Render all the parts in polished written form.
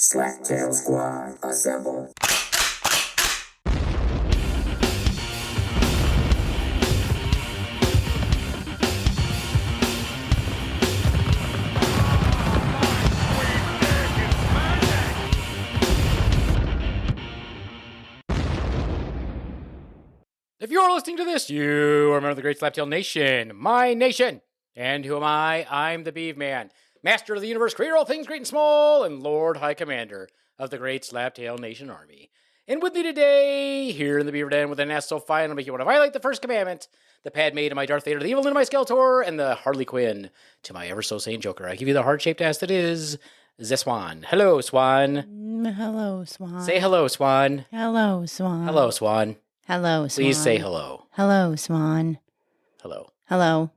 Slaptail Squad, assemble. If you're listening to this, you are a member of the Great Slaptail Nation, my nation. And who am I? I'm the Beaveman, master of the universe, creator of all things great and small, and Lord High Commander of the Great Slaptail Nation Army. And with me today, here in the Beaver Den with an ass so fine, I'll make you want to violate the first commandment, the Padme to my Darth Vader, the evil to my Skeletor, and the Harley Quinn to my ever so sane Joker. I give you the heart-shaped ass that is the Swan. Hello, Swan. Hello, Swan. Say hello, Swan. Hello, Swan. Hello, Swan. Hello, Swan. Please say hello. Hello, Swan. Hello. Hello.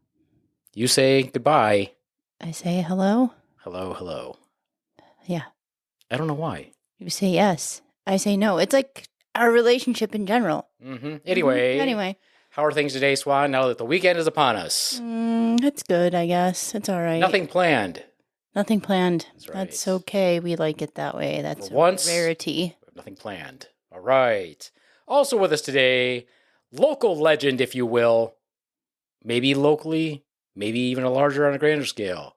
You say goodbye. I say hello? Hello. Yeah. I don't know why. You say yes. I say no. It's like our relationship in general. Mm-hmm. Anyway. How are things today, Swan, now that the weekend is upon us? It's good, I guess. It's all right. Nothing planned. Nothing planned. That's right. That's okay. We like it that way. That's For once, a rarity. Nothing planned. All right. Also with us today, local legend, if you will. Maybe locally, maybe even a larger on a grander scale.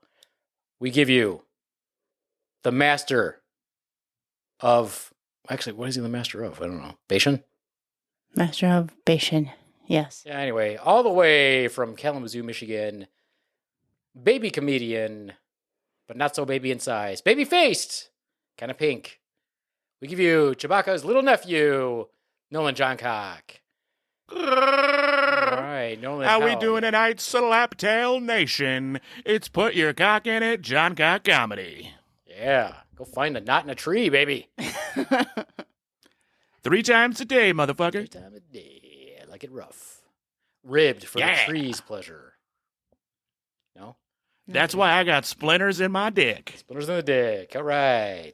We give you the master of... Actually, what is he the master of? I don't know. Bashan? Master of Bashan. Yes. Yeah, anyway, all the way from Kalamazoo, Michigan, baby comedian, but not so baby in size. Baby-faced, kind of pink. We give you Chewbacca's little nephew, Nolan Johncock. All right, Nolan. How we doing tonight, Slaptail Nation? It's Put Your Cock in It, Johncock Comedy. Yeah, go find a knot in a tree, baby. 3 times a day, motherfucker. 3 times a day, I like it rough. Ribbed for the tree's pleasure. No? That's why I got splinters in my dick. Splinters in the dick, all right.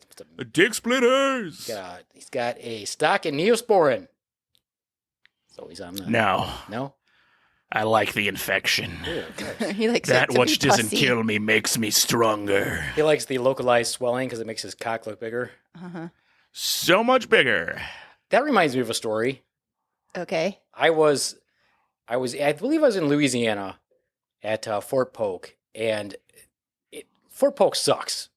Dick splinters. He's got a stock in Neosporin. So he's on the... No? I like the infection. Ew, He likes that it to which be doesn't pussy. kill me makes me stronger. He likes the localized swelling because it makes his cock look bigger. Uh-huh. So much bigger. That reminds me of a story. Okay. I believe I was in Louisiana at Fort Polk, and Fort Polk sucks.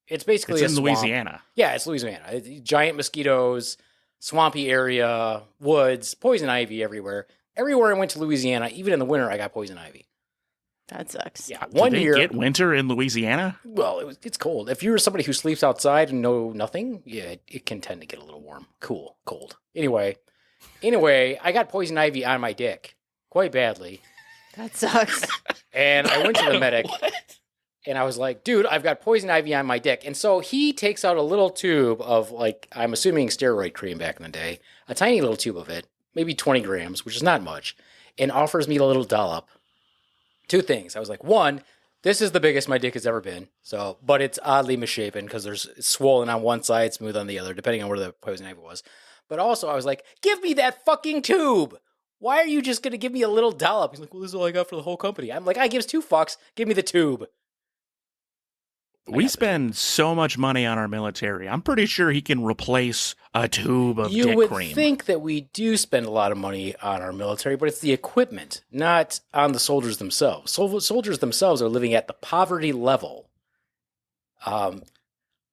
It's basically It's a in swamp. Louisiana. Yeah, it's Louisiana. Giant mosquitoes, swampy area, woods, poison ivy everywhere. Everywhere I went to Louisiana, even in the winter, I got poison ivy. That sucks. Yeah, Do they get winter in Louisiana? Well, it's cold. If you're somebody who sleeps outside and know nothing, yeah, it can tend to get a little warm. Cool, cold. Anyway, I got poison ivy on my dick quite badly. That sucks. And I went to the medic, and I was like, dude, I've got poison ivy on my dick. And so he takes out a little tube of, like, I'm assuming steroid cream back in the day, a tiny little tube of it, maybe 20 grams, which is not much, and offers me a little dollop. 2 things. I was like, 1, this is the biggest my dick has ever been. So, but it's oddly misshapen because it's swollen on one side, smooth on the other, depending on where the poison ivy was. But also, I was like, give me that fucking tube. Why are you just going to give me a little dollop? He's like, well, this is all I got for the whole company. I'm like, I gives 2 fucks. Give me the tube. We spend so much money on our military. I'm pretty sure he can replace a tube of You dick would cream. think that we do spend a lot of money on our military, but it's the equipment, not on the soldiers themselves. Soldiers themselves are living at the poverty level. Food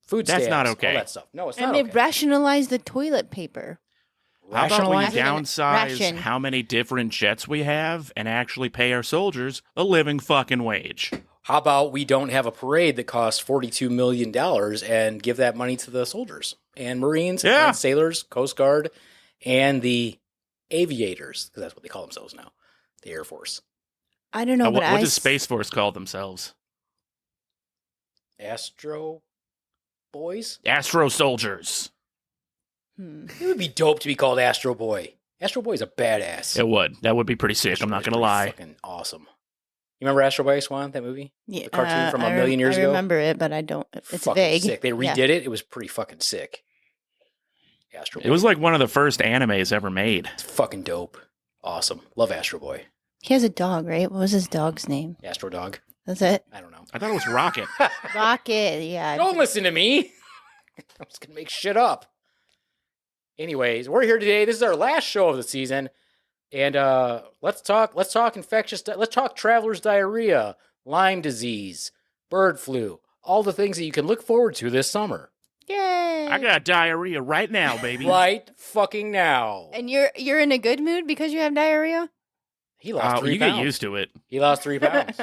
That's stamps, not okay. all that stuff. No, it's And not they okay. rationalize the toilet paper. How about we Rationalize it? downsize Ration. how many different jets we have and actually pay our soldiers a living fucking wage? How about we don't have a parade that costs $42 million and give that money to the soldiers and Marines Yeah. and sailors, Coast Guard, and the aviators, because that's what they call themselves now, the Air Force. I don't know, what but does Space Force call themselves? Astro Boys? Astro Soldiers. It would be dope to be called Astro Boy. Astro Boy is a badass. It would. That would be pretty sick. I'm not Astro going to Boy's lie. Fucking awesome. You remember Astro Boy, Swan, that movie? Yeah, The cartoon from a million years I ago? remember it, but I don't. It's Fucking vague. sick. They redid Yeah. it. It was pretty fucking sick. Astro Boy. It was like one of the first animes ever made. It's fucking dope. Awesome. Love Astro Boy. He has a dog, right? What was his dog's name? Astro Dog. That's it. I don't know. I thought it was Rocket. Rocket. Yeah. Don't listen to me. I'm just gonna make shit up. Anyways, we're here today. This is our last show of the season, and let's talk infectious. Let's talk traveler's diarrhea, Lyme disease, bird flu, all the things that you can look forward to this summer. Yay! I got diarrhea right now, baby. Right fucking now. And you're in a good mood because you have diarrhea? He lost 3 You pounds. get used to it. He lost 3 pounds.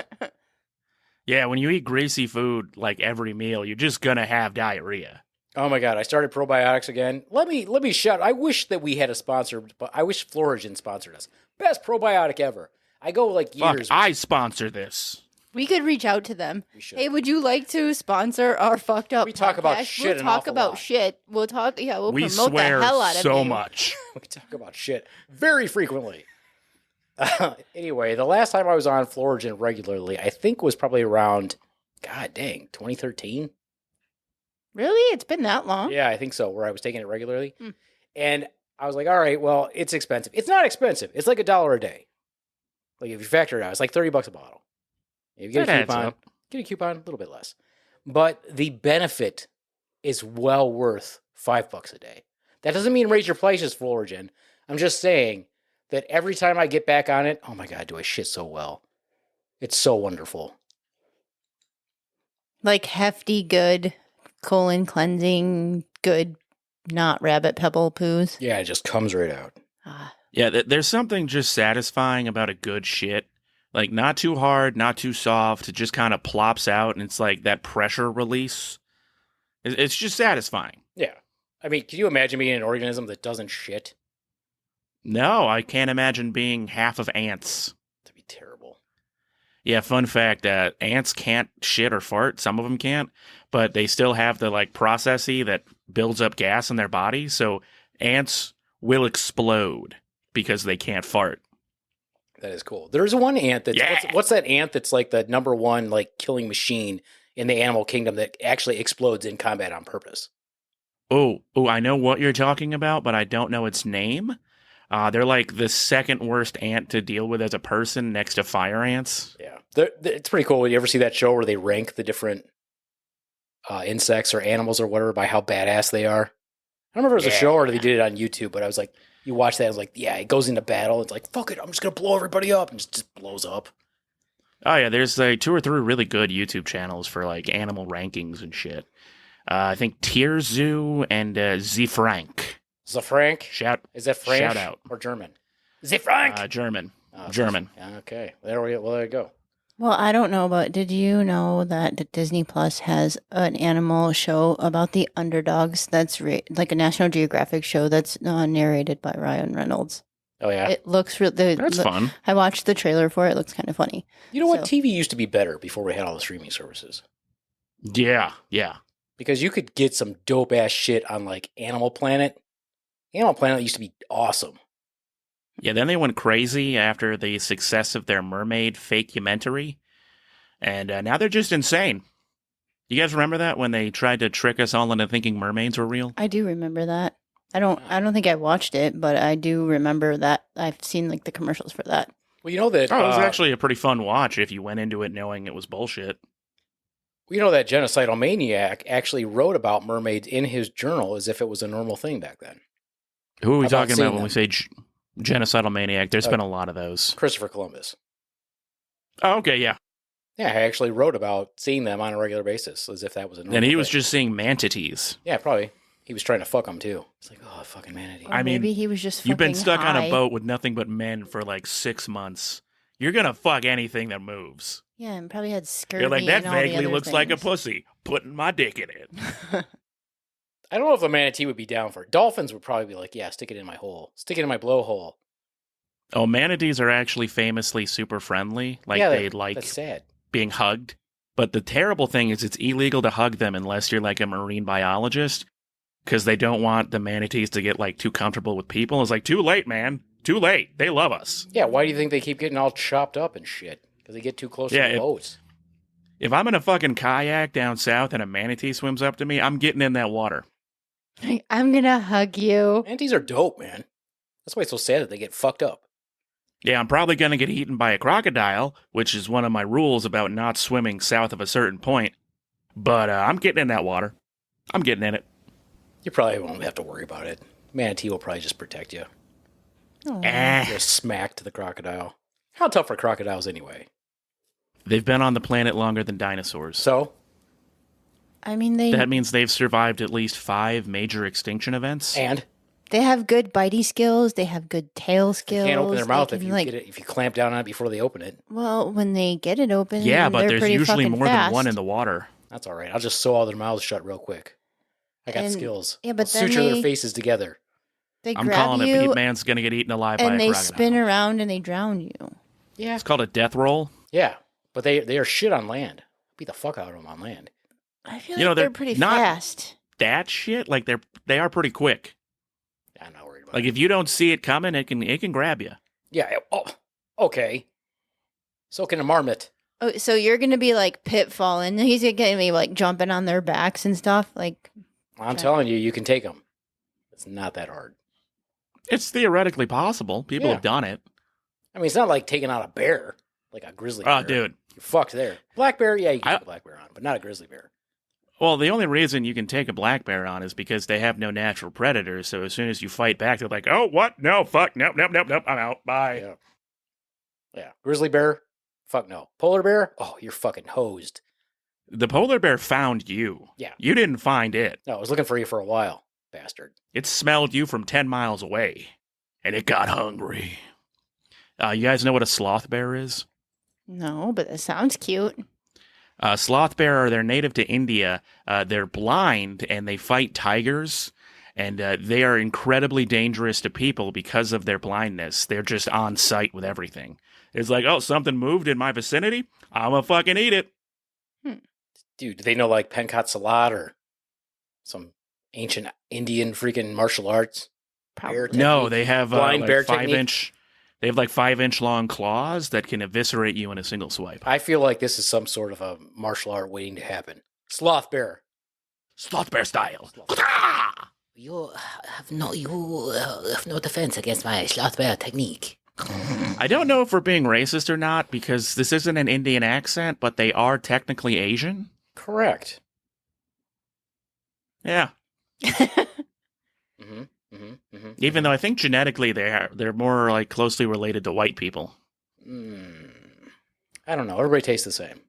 Yeah, when you eat greasy food like every meal, you're just gonna have diarrhea. Oh my god, I started probiotics again. Let me shout. I wish that we had a sponsor, but I wish Florigen sponsored us. Best probiotic ever. I go like Fuck, years. I sponsor this. We could reach out to them. We should. Hey, would you like to sponsor our fucked up We talk about podcast? shit We'll an talk awful about lot. shit. We'll talk, we'll We promote the swear hell out of so you. much. We talk about shit very frequently. Anyway, the last time I was on Florigen regularly, I think was probably around, god dang, 2013. Really? It's been that long? Yeah, I think so, where I was taking it regularly. Hmm. And I was like, all right, well, it's expensive. It's not expensive. It's like $1 a day. Like if you factor it out, it's like $30 a bottle. If you get That a adds coupon, up. a little bit less. But the benefit is well worth $5 a day. That doesn't mean raise your prices, Florigen. I'm just saying that every time I get back on it, oh my god, do I shit so well. It's so wonderful. Like hefty, good, colon cleansing, good, not rabbit pebble poos. Yeah, it just comes right out. Ah. Yeah, there's something just satisfying about a good shit. Like, not too hard, not too soft. It just kind of plops out, and it's like that pressure release. It's just satisfying. Yeah. I mean, can you imagine being an organism that doesn't shit? No, I can't imagine being half of ants. That'd be terrible. Yeah, fun fact, ants can't shit or fart. Some of them can't, but they still have the, like, processy that builds up gas in their body, so ants will explode because they can't fart. That is cool. There's one ant that's Yeah. what's that ant that's like the number one like killing machine in the animal kingdom that actually explodes in combat on purpose. Oh, I know what you're talking about, but I don't know its name. They're like the second worst ant to deal with as a person next to fire ants. Yeah, it's pretty cool. You ever see that show where they rank the different insects or animals or whatever by how badass they are? I don't remember if it was a show or they did it on YouTube, but I was like, you watch that, I was like, yeah, it goes into battle. It's like, fuck it, I'm just gonna blow everybody up, and just blows up. Oh yeah, there's like 2 or 3 really good YouTube channels for like animal rankings and shit. I think Tier Zoo and Z Frank. Zafrank? Is that French shout out. or German? Zafrank. German. Oh, German. Okay, there you go. Well, I don't know, but did you know that Disney Plus has an animal show about the underdogs? That's like a National Geographic show that's narrated by Ryan Reynolds. Oh yeah. It looks That's fun. I watched the trailer for it. It looks kind of funny. You know what? So- TV used to be better before we had all the streaming services. Yeah. Because you could get some dope ass shit on like Animal Planet. Animal Planet used to be awesome. Yeah, then they went crazy after the success of their mermaid fake-umentary, and now they're just insane. You guys remember that when they tried to trick us all into thinking mermaids were real? I do remember that. I don't think I watched it, but I do remember that. I've seen like the commercials for that. Well, you know that. Oh, it was actually a pretty fun watch if you went into it knowing it was bullshit. You know that genocidal maniac actually wrote about mermaids in his journal as if it was a normal thing back then. Who are we How about talking seeing about when we say genocidal maniac? There's been a lot of those. Christopher Columbus. Oh, okay, yeah. Yeah, I actually wrote about seeing them on a regular basis as if that was a normal And he was thing. just seeing manatees. Yeah, probably. He was trying to fuck them too. It's like, oh, fucking manatee. Or I mean, maybe he was just You've been fucking stuck on high. a boat with nothing but men for like 6 months. You're gonna fuck anything that moves. Yeah, and probably had scurvy. You're like, that and all the vaguely other looks like a things. pussy. Putting my dick in it. I don't know if a manatee would be down for it. Dolphins would probably be like, yeah, stick it in my hole. Stick it in my blowhole. Oh, manatees are actually famously super friendly. Like, yeah, they like that's sad. being hugged. But the terrible thing is it's illegal to hug them unless you're like a marine biologist, because they don't want the manatees to get like too comfortable with people. It's like, too late, man. Too late. They love us. Yeah, why do you think they keep getting all chopped up and shit? Because they get too close to the boats. If I'm in a fucking kayak down south and a manatee swims up to me, I'm getting in that water. I'm gonna hug you. Manatees are dope, man. That's why it's so sad that they get fucked up. Yeah, I'm probably going to get eaten by a crocodile, which is one of my rules about not swimming south of a certain point. But I'm getting in that water. I'm getting in it. You probably won't have to worry about it. Manatee will probably just protect you. Eh. Just smack to the crocodile. How tough are crocodiles anyway? They've been on the planet longer than dinosaurs. So? I mean, That means they've survived at least 5 major extinction events. And? they have good bitey skills. They have good tail skills. They can't open their mouth They if can, you get it, if you clamp down on it before they open it. Well, when they get it open, Yeah, but they're there's pretty usually fucking more fast. than one in the water. That's all right. I'll just sew all their mouths shut real quick. I got And- skills. yeah, but I'll then suture their they- faces together. They I'm grab calling you it Beaveman's going to get eaten alive by a and they crocodile. spin around and they drown you. Yeah. It's called a death roll. Yeah. But they are shit on land. Beat the fuck out of them on land. I feel You know, like they're they're pretty not- fast. That shit, like they are pretty quick. I'm not worried about Like it. if you don't see it coming, it can grab you. Yeah. Oh, okay. So can a marmot. Oh, so you're gonna be like pitfalling. He's gonna be like jumping on their backs and stuff. Like, I'm Okay. telling you, you can take them. It's not that hard. It's theoretically possible. People Yeah. have done it. I mean, it's not like taking on a bear, like a grizzly bear. Oh, dude. You're fucked there. Black bear, yeah, you can I- take a black bear on, but not a grizzly bear. Well, the only reason you can take a black bear on is because they have no natural predators. So as soon as you fight back, they're like, "Oh, what? No, fuck, nope, I'm out. Bye." Yeah. Yeah. Grizzly bear, fuck no. Polar bear, oh, you're fucking hosed. The polar bear found you. Yeah. You didn't find it. No, I was looking for you for a while, bastard. It smelled you from 10 miles away, and it got hungry. You guys know what a sloth bear is? no, but it sounds cute. Sloth bear, they're native to India. They're blind, and they fight tigers, and they are incredibly dangerous to people because of their blindness. They're just on sight with everything. It's like, oh, something moved in my vicinity? I'm gonna fucking eat it. Dude, do they know like Penkat Salat or some ancient Indian freaking martial arts? Bear Probably. No, technique? they have Blind like bear 5 technique? inch. They have like 5-inch long claws that can eviscerate you in a single swipe. I feel like this is some sort of a martial art waiting to happen. Sloth bear. Sloth bear style. You have no defense against my sloth bear technique. I don't know if we're being racist or not because this isn't an Indian accent, but they are technically Asian. Correct. Yeah. Mm-hmm. Mm-hmm. Mm-hmm. Even though I think genetically they're more like closely related to white people. I don't know. Everybody tastes the same.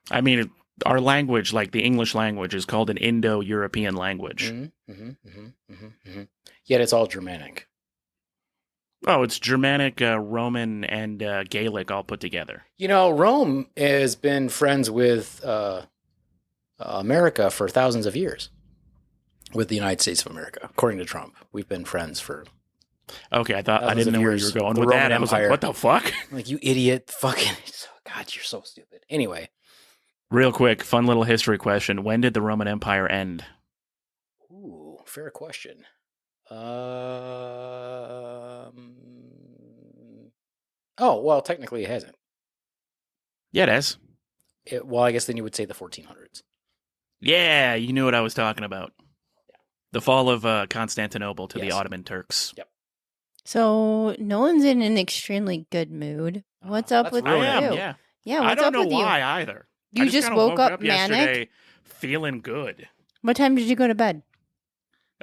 I mean, our language, like the English language, is called an Indo-European language. Mm-hmm. Mm-hmm. Mm-hmm. Mm-hmm. Mm-hmm. Yet it's all Germanic. Oh, it's Germanic, Roman, and Gaelic all put together. You know, Rome has been friends with America for thousands of years. With the United States of America, according to Trump, we've been friends for Okay, I thought I Thousands didn't of know where years. you were going The with Roman that. I was Empire. like, what the fuck? like you idiot, fucking. God, you're so stupid. Anyway, Real quick, fun little history question. When did the Roman Empire end? ooh, fair question. Oh well, technically it hasn't. Yeah, it is. Well, I guess then you would say the 1400s. Yeah, you knew what I was talking about. The fall of Constantinople to the Yes. Ottoman Turks. So Nolan's in an extremely good mood. What's up That's with I really am, you? yeah. Yeah, I what's don't up know with why either. you? You I just kinda woke up yesterday manic. feeling good. What time did you go to bed?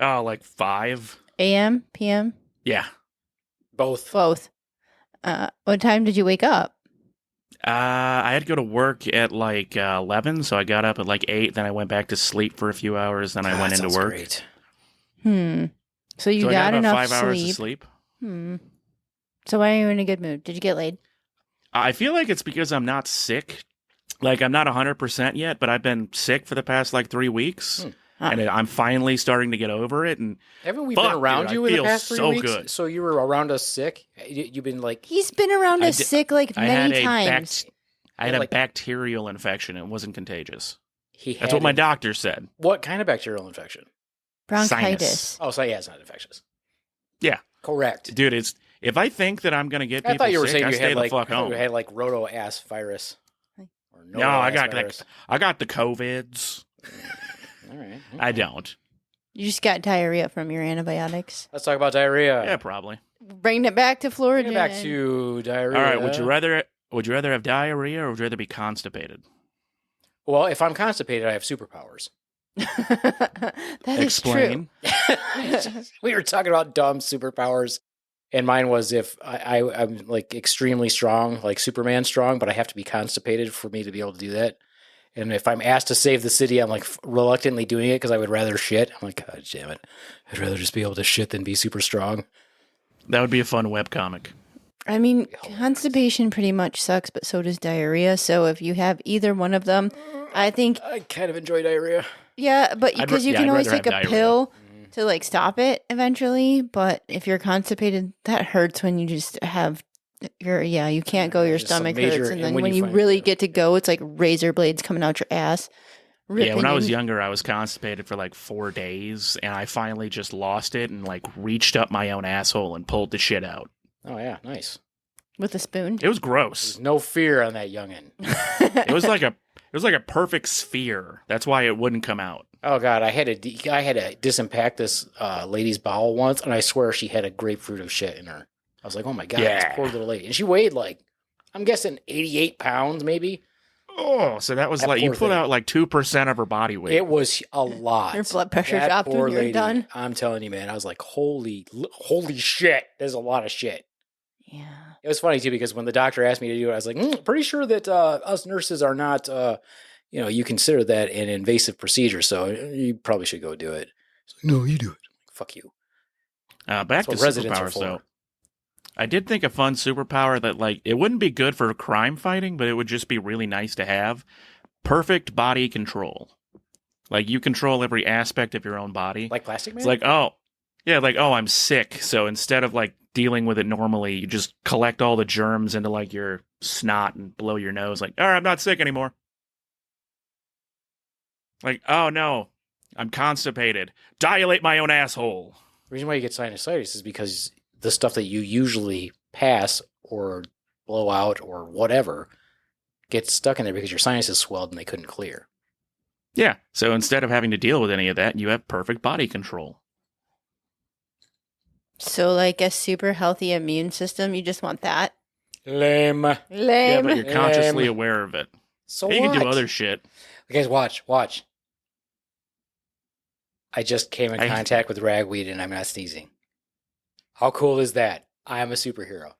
Oh, like 5? A.M., P.M., Yeah. Both. both. What time did you wake up? I had to go to work at like 11, so I got up at like 8. Then I went back to sleep for a few hours. Then I God, went that into sounds work. Great. So you So I got got about enough 5 hours sleep. of sleep. So why are you in a good mood? Did you get laid? I feel like it's because I'm not sick. Like, I'm not 100% yet, but I've been sick for the past like 3 weeks. And I'm finally starting to get over it. And Haven't we Fuck, been around dude, you I in the feel past 3 so weeks? good. So you were around us sick? You've been like, He's been around I us did- sick like I had many a times. I had Like- a bacterial infection. It wasn't contagious. he had That's what my it. doctor said. What kind of bacterial infection? Bronchitis. Oh, so yeah, it's not infectious. Yeah. Correct. Dude, if I think that I'm going to get people I thought you were sick, saying I you stay had the like fuck home. you had like roto ass virus. Or No, I got virus. I got the COVIDs. All right. I don't. You just got diarrhea from your antibiotics. Let's talk about diarrhea. Yeah, probably. Bringing it back to Florida. Bring it back to diarrhea. All right, would you rather have diarrhea or would you rather be constipated? Well, if I'm constipated, I have superpowers. That is true. Explain. We were talking about dumb superpowers, and mine was if I'm like extremely strong, like Superman strong, but I have to be constipated for me to be able to do that. And if I'm asked to save the city, I'm like reluctantly doing it because I would rather shit. I'm like, God damn it. I'd rather just be able to shit than be super strong. That would be a fun webcomic. I mean, constipation pretty much sucks, but so does diarrhea. So if you have either one of them, I think, I kind of enjoy diarrhea. yeah, but because you can I'd always rather take a have diarrhea. pill to like stop it eventually. But if you're constipated, that hurts when you just have you can't go. Your Just some stomach major- hurts, and and then when when you you find- really get to go, it's like razor blades coming out your ass. Yeah, when I was ripping younger, I was constipated for like 4 days, and I finally just lost it and like reached up my own asshole and pulled the shit out. Oh, yeah. Nice. with a spoon. It was gross. There's no fear on that youngin'. It was like a perfect sphere. That's why it wouldn't come out. Oh, God. I had to disimpact this lady's bowel once, and I swear she had a grapefruit of shit in her. I was like, oh, my God. Yeah. This poor little lady. And she weighed like, I'm guessing 88 pounds, maybe. Oh, so that was That like you poor put thing. out like 2% of her body weight. It was a lot. Her blood pressure That dropped poor when you're lady, done. I'm telling you, man. I was like, holy shit. There's a lot of shit. Yeah. It was funny, too, because when the doctor asked me to do it, I was like, pretty sure that us nurses are not, you consider that an invasive procedure, so you probably should go do it. She's like, no, you do it. I'm like, fuck you. Back That's to what residents are superpowers, for. though. I did think a fun superpower that, like, it wouldn't be good for crime fighting, but it would just be really nice to have. Perfect body control. Like, you control every aspect of your own body. Like Plastic Man? It's like, I'm sick. So instead of, like, dealing with it normally, you just collect all the germs into, like, your snot and blow your nose. Like, all right, I'm not sick anymore. Like, oh, no, I'm constipated. Dilate my own asshole. The reason why you get sinusitis is because the stuff that you usually pass or blow out or whatever gets stuck in there because your sinuses swelled and they couldn't clear. Yeah, so instead of having to deal with any of that, you have perfect body control. So, like a super healthy immune system, you just want that? Lame. Yeah, Lame. but you're consciously Lame. aware of it. So You can do what? other shit. Guys, watch. I just came in I- contact with ragweed and I'm not sneezing. How cool is that? I am a superhero.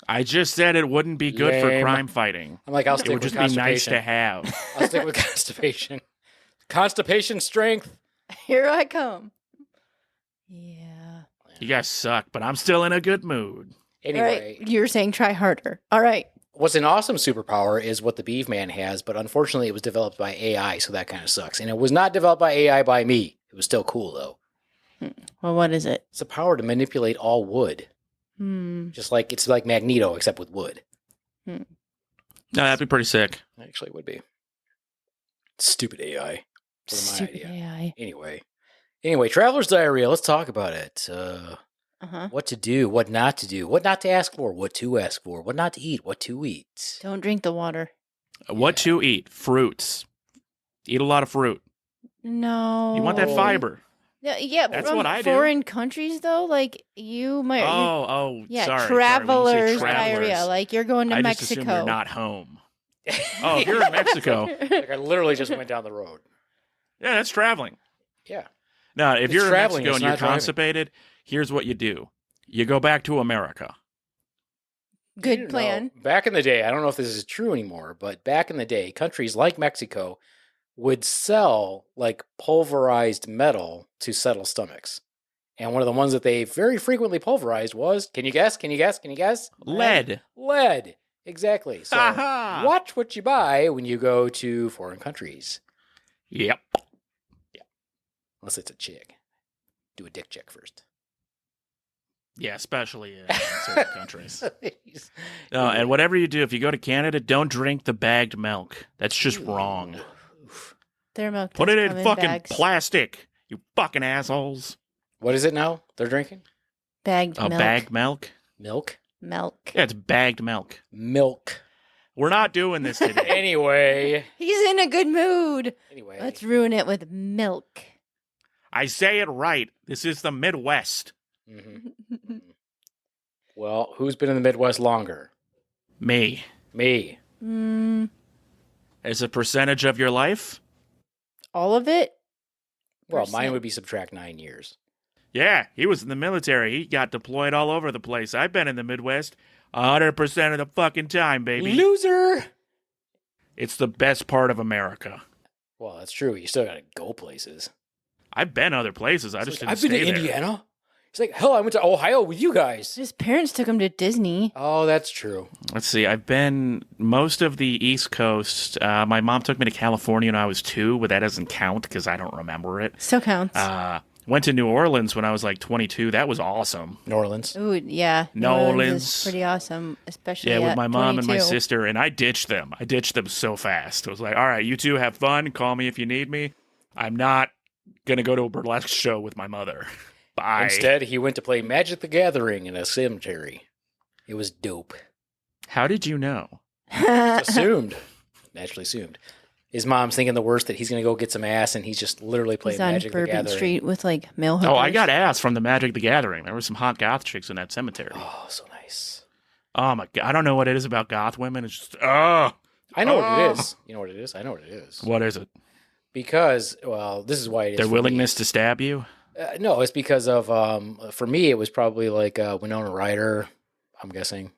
I just said it wouldn't be good for Lame. crime fighting. I'm like, I'll It stick would with just be nice constipation. to have. I'll stick with constipation. Constipation strength. Here I come. Yeah. You guys suck, but I'm still in a good mood. Anyway, Right. You're saying try harder. All right. what's an awesome superpower is what the Beaveman has, but unfortunately it was developed by AI, so that kind of sucks. And it was not developed by AI by me. It was still cool, though. Well, what is it? It's the power to manipulate all wood. Just like it's like Magneto, except with wood. No, that'd be pretty sick. Actually, it would be. Stupid AI. Sort of my Stupid idea. AI. Anyway, traveler's diarrhea. Let's talk about it. Uh-huh. What to do, what not to do, what not to ask for, what to ask for, what not to eat, what to eat. Don't drink the water. What to eat? Fruits. Eat a lot of fruit. No. You want that Oh. fiber. Yeah, That's from what I do. foreign countries, though, like you might. Yeah, yeah, sorry. travelers When you say diarrhea. travelers, Like you're going to I just assume Mexico. you're not home. Oh, if you're in Mexico, Like I literally just went down the road. yeah, that's traveling. Yeah. No, if It's you're in traveling, Mexico it's and you're not driving. constipated, here's what you do. You go back to America. Good You know, plan. back in the day, I don't know if this is true anymore, but back in the day, countries like Mexico would sell like pulverized metal to settle stomachs. And one of the ones that they very frequently pulverized was, can you guess? Lead. Lead. Exactly. So Aha! watch what you buy when you go to foreign countries. Yep. Unless it's a chick. Do a dick check first. Yeah, especially in certain countries. And whatever you do, if you go to Canada, don't drink the bagged milk. That's just wrong. Their milk. Put does it come in fucking bags. plastic, you fucking assholes. What is it now they're drinking? Bagged milk. Bagged milk? Milk? Milk. Yeah, it's bagged milk. Milk. We're not doing this today. Anyway. He's in a good mood. Anyway. Let's ruin it with milk. I say it right. This is the Midwest. Mhm. Well, who's been in the Midwest longer? Me. Me. Mm, As a percentage of your life? all of it? Well, mine would be subtract 9 years. Yeah, he was in the military. He got deployed all over the place. I've been in the Midwest 100% of the fucking time, baby. Loser! It's the best part of America. Well, that's true. You still gotta go places. I've been other places. I just didn't I've been stay to there. Indiana. He's like, hell, I went to Ohio with you guys. His parents took him to Disney. Oh, that's true. Let's see. I've been most of the East Coast. My mom took me to California when I was 2, but that doesn't count because I don't remember it. Still counts. Went to New Orleans when I was like 22. That was awesome. New Orleans. Ooh, yeah. Nolans. Is pretty awesome, especially Yeah, with at my mom and my 22. sister, and I ditched them. I ditched them so fast. I was like, all right, you two have fun. Call me if you need me. I'm not going to go to a burlesque show with my mother. Bye. Instead, he went to play Magic the Gathering in a cemetery. It was dope. How did you know? Assumed. Naturally assumed. His mom's thinking the worst, that he's going to go get some ass, and he's just literally playing He's on Magic the Bourbon Gathering. Street with like male hookers. Oh, I got ass from the Magic the Gathering. There were some hot goth chicks in that cemetery. Oh, so nice. Oh my god, I don't know what it is about goth women. It's just oh. I know what it is. You know what it is? I know what it is. What is it? Because, well, this is why it is. Their for willingness me. to stab you? No, it's because of, for me, it was probably like Winona Ryder, I'm guessing.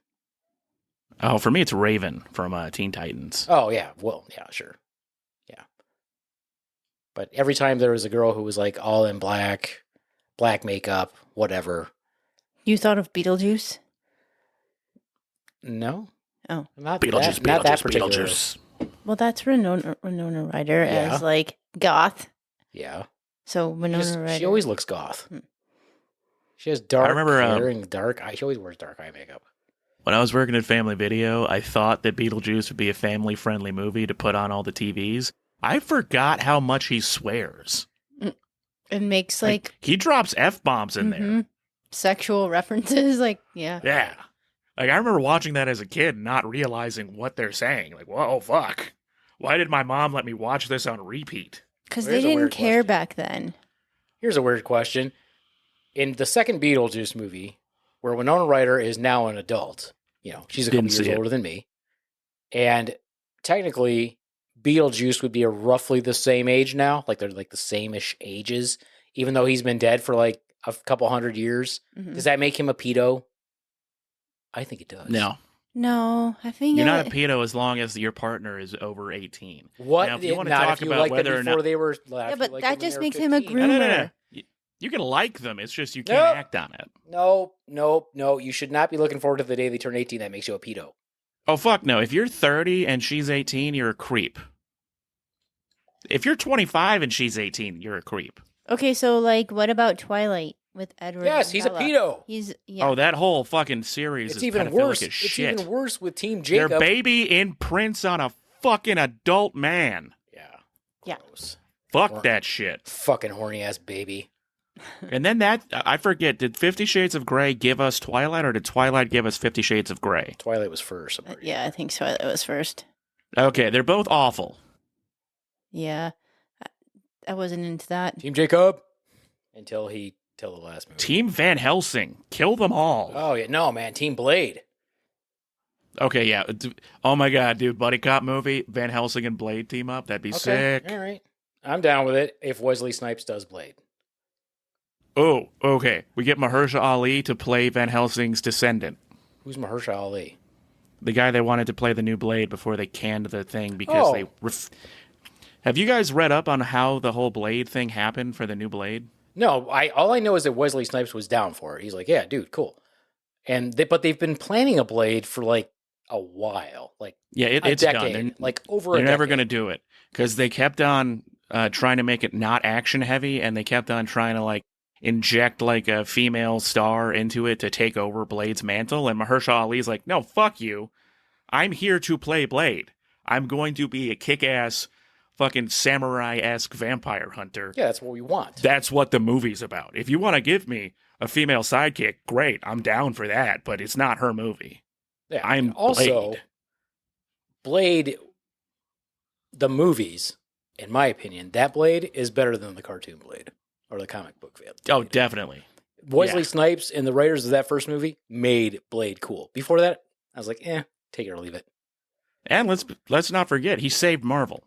Oh, for me, it's Raven from Teen Titans. Oh, yeah. Well, yeah, sure. Yeah. But every time there was a girl who was like all in black makeup, whatever. You thought of Beetlejuice? No. Oh. Not Beetlejuice, that, not that Beetlejuice, particular. Beetlejuice. Well, that's Winona Ryder Yeah. as like goth. Yeah. So Winona Ryder. She always looks goth. She has dark remember, hair and dark eye. She always wears dark eye makeup. When I was working at Family Video, I thought that Beetlejuice would be a family-friendly movie to put on all the TVs. I forgot how much he swears. It makes like He drops F-bombs in there. mhm, sexual references. Like, yeah. Yeah. Like, I remember watching that as a kid and not realizing what they're saying. Like, whoa, fuck. Why did my mom let me watch this on repeat? Because Well, they here's a didn't weird care question. back then. Here's a weird question. In the second Beetlejuice movie, where Winona Ryder is now an adult, you know, she's a couple Didn't see years it. older than me, and technically, Beetlejuice would be roughly the same age now. Like, they're like the same-ish ages, even though he's been dead for like a couple hundred years. Mhm. Does that make him a pedo? I think it does. No. No, I think You're not a pedo as long as your partner is over 18. What? Now, if you wanna not talk if you about like them whether or before not- they were. Yeah, but that just makes him a No, groomer. no, no, no. You can like them. It's just you can't Nope. act on it. No. You should not be looking forward to the day they turn 18. That makes you a pedo. Oh, fuck no. If you're 30 and she's 18, you're a creep. If you're 25 and she's 18, you're a creep. Okay, so like, what about Twilight with Edward? Yes, and he's a Bella? pedo. He's yeah. Oh, that whole fucking series It's is even pedophilic worse. as It's shit. even worse with Team Their Jacob. baby imprints on a fucking adult man. Yeah. Yeah. Gross. Fuck that shit. Fucking horny ass baby. And then I forget, did 50 Shades of Grey give us Twilight, or did Twilight give us 50 Shades of Grey? Twilight was first. I'm pretty Yeah, I think Twilight was first. Okay, they're both awful. Yeah, I wasn't into that. Team Jacob. Until the last movie. Team Van Helsing, kill them all. Oh yeah, no man. Team Blade. Okay, yeah. Oh my god, dude, buddy cop movie, Van Helsing and Blade team up, that'd be Okay. sick. All right. I'm down with it if Wesley Snipes does Blade. Oh, okay. We get Mahershala Ali to play Van Helsing's descendant. Who's Mahershala Ali? The guy they wanted to play the new Blade before they canned the thing because Oh. they... Have you guys read up on how the whole Blade thing happened for the new Blade? No, all I know is that Wesley Snipes was down for it. He's like, yeah, dude, cool. But they've been planning a Blade for like a while, like Yeah, a it's decade, done. like over They're a never decade. going to do it because they kept on trying to make it not action heavy, and they kept on trying to like inject like a female star into it to take over Blade's mantle. And Mahershala Ali's like, no, fuck you. I'm here to play Blade. I'm going to be a kick-ass fucking samurai-esque vampire hunter. Yeah, that's what we want. That's what the movie's about. If you want to give me a female sidekick, great. I'm down for that, but it's not her movie. Yeah. I'm also Blade. The movies, in my opinion, that Blade is better than the cartoon Blade or the comic book Blade. Oh, definitely. Wesley yeah. Snipes and the writers of that first movie made Blade cool. Before that, I was like, take it or leave it. And let's not forget, he saved Marvel.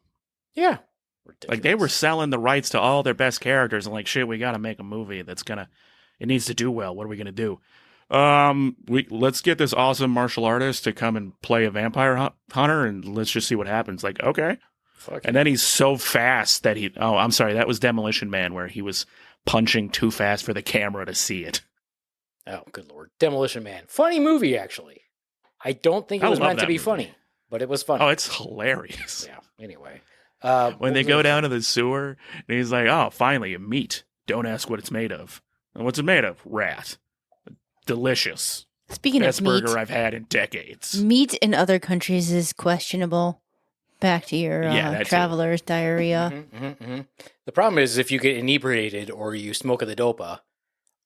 Yeah. Ridiculous. Like, they were selling the rights to all their best characters, and like, shit, we got to make a movie that's it needs to do well. What are we gonna do? Let's get this awesome martial artist to come and play a vampire hunter, and let's just see what happens. Like, okay. Fuck And then he's so fast that I'm sorry, that was Demolition Man, where he was punching too fast for the camera to see it. Oh, good lord. Demolition Man. Funny movie, actually. I don't think it I was love meant to that be movie. funny, but it was funny. Oh, it's hilarious. Yeah, anyway. When they go down to the sewer, and he's like, oh, finally, a meat. Don't ask what it's made of. And what's it made of? Rat. Delicious. Speaking Best of meat, burger I've had in decades. meat in other countries is questionable. Back to your Yeah, that too. traveler's diarrhea. The problem is if you get inebriated or you smoke a the dopa,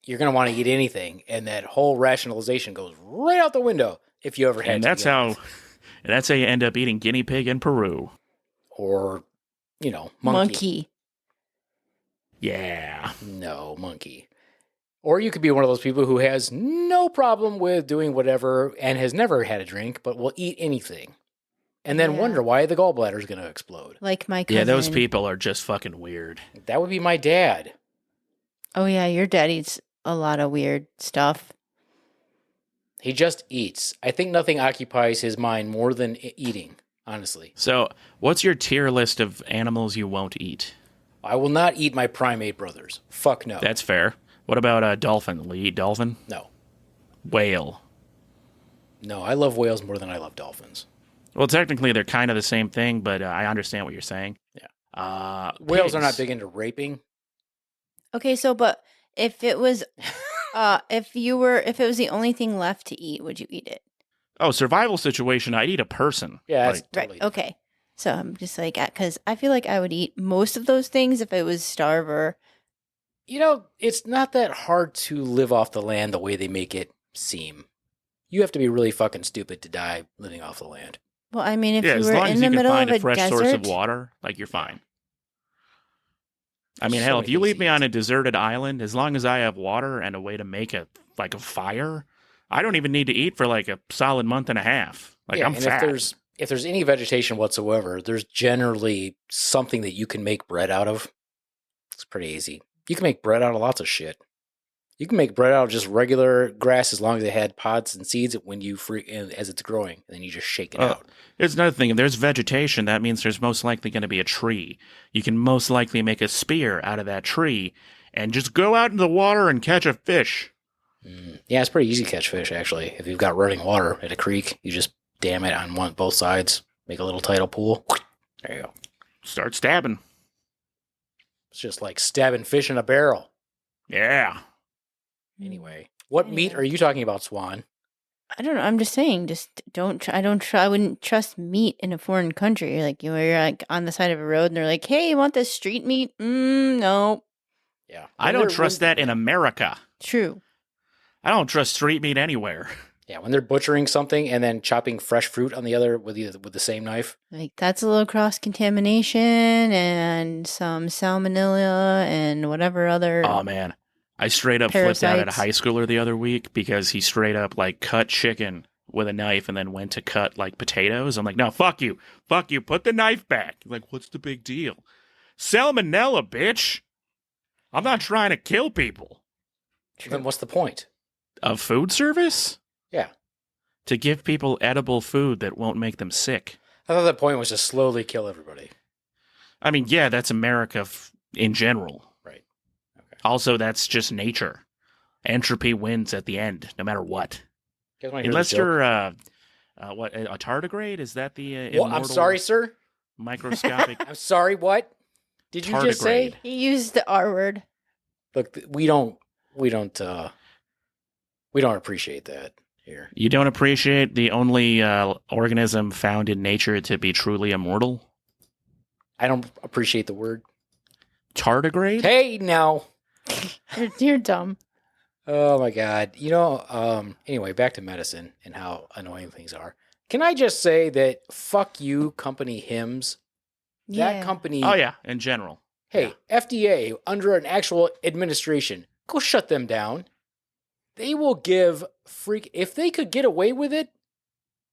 you're going to want to eat anything, and that whole rationalization goes right out the window if you ever had And to that's begin how with. you end up eating guinea pig in Peru. Or, monkey. Monkey. Yeah. No, monkey. Or you could be one of those people who has no problem with doing whatever and has never had a drink, but will eat anything. And then Yeah. wonder why the gallbladder is going to explode. Like my cousin. Yeah, those people are just fucking weird. That would be my dad. Oh, yeah, your dad eats a lot of weird stuff. He just eats. I think nothing occupies his mind more than eating, honestly. So, what's your tier list of animals you won't eat? I will not eat my primate brothers. Fuck no. That's fair. What about a dolphin? Will you eat dolphin? No. Whale. No, I love whales more than I love dolphins. Well, technically, they're kind of the same thing, but I understand what you're saying. Yeah. Whales are not pigs. big into raping. Okay, so but if it was if it was the only thing left to eat, would you eat it? Oh, survival situation, I'd eat a person. Yeah, that's Like, totally Right. Okay. So I'm just like, because I feel like I would eat most of those things if it was starve. It's not that hard to live off the land the way they make it seem. You have to be really fucking stupid to die living off the land. Well, I mean, if yeah, you as were long in as the you can middle of find a a fresh desert, source of water, like, you're fine. I mean, hell, So if you leave me easy. on a deserted island, as long as I have water and a way to make a fire, I don't even need to eat for like a solid month and a half. Like, Yeah, I'm and fat. if there's any vegetation whatsoever, there's generally something that you can make bread out of. It's pretty easy. You can make bread out of lots of shit. You can make bread out of just regular grass as long as it had pods and seeds when as it's growing, and then you just shake it out. There's another thing. If there's vegetation, that means there's most likely going to be a tree. You can most likely make a spear out of that tree and just go out in the water and catch a fish. Yeah, it's pretty easy to catch fish, actually. If you've got running water at a creek, you just dam it on both sides, make a little tidal pool. There you go. Start stabbing. It's just like stabbing fish in a barrel. Yeah. Anyway, what meat are you talking about, Swan? I don't know. I'm just saying, just don't. I wouldn't trust meat in a foreign country. Like you're like on the side of a road, and they're like, "Hey, you want this street meat?" No. Yeah, I don't trust that in America. True. I don't trust street meat anywhere. Yeah, when they're butchering something and then chopping fresh fruit on the other with the same knife. Like that's a little cross contamination and some salmonella and whatever other. Oh, man. I straight up flipped out at a Parasites. high schooler the other week because he straight up like cut chicken with a knife and then went to cut like potatoes. I'm like, no, fuck you. Fuck you. Put the knife back. Like, what's the big deal? Salmonella, bitch. I'm not trying to kill people. Then what's the point? Of food service? Yeah, To give people edible food that won't make them sick. I thought the point was to slowly kill everybody. I mean, yeah, that's America in general. Right. Okay. Also, that's just nature. Entropy wins at the end, no matter what. You guys wanna hear Unless the joke? you're, a tardigrade? Is that the Well, I'm immortal sorry, sir. microscopic I'm sorry. What did you just say? tardigrade? He used the R word. Look, we don't appreciate that here. You don't appreciate the only organism found in nature to be truly immortal? I don't appreciate the word. Tardigrade? Hey, now. You're dumb. Oh my God. Anyway, back to medicine and how annoying things are. Can I just say that fuck you, company hymns? That company. Oh, yeah, in general. Hey, FDA, under an actual administration, go shut them down. They will give if they could get away with it,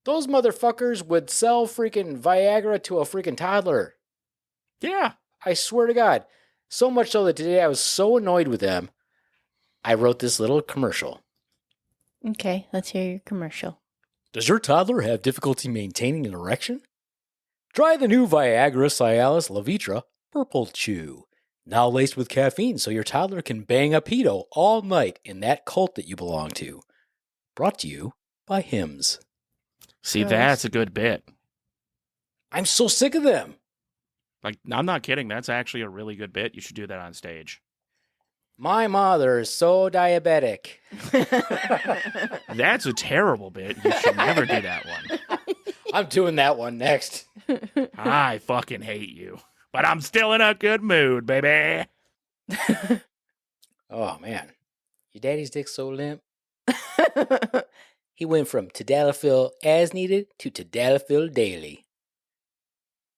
those motherfuckers would sell freaking Viagra to a freaking toddler. Yeah. I swear to God. So much so that today I was so annoyed with them, I wrote this little commercial. Okay, let's hear your commercial. Does your toddler have difficulty maintaining an erection? Try the new Viagra Cialis Levitra Purple Chew. Now laced with caffeine so your toddler can bang a pedo all night in that cult that you belong to. Brought to you by Hims. See, Gross. that's a good bit. I'm so sick of them. Like, I'm not kidding. That's actually a really good bit. You should do that on stage. My mother is so diabetic. That's a terrible bit. You should never do that one. I'm doing that one next. I fucking hate you. But I'm still in a good mood, baby. Oh, man. Your daddy's dick's so limp. He went from tadalafil as needed to tadalafil daily.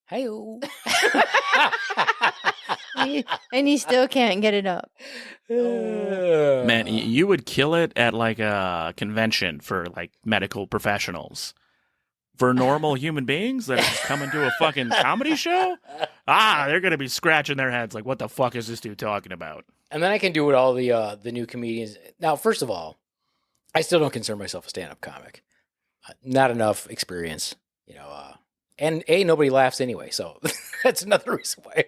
Hi-yo. And he still can't get it up. Man, you would kill it at like a convention for like medical professionals. For normal human beings that are just coming to a fucking comedy show, they're going to be scratching their heads like, what the fuck is this dude talking about? And then I can do what all the new comedians... Now, first of all, I still don't consider myself a stand-up comic. Not enough experience, and nobody laughs anyway, so that's another reason why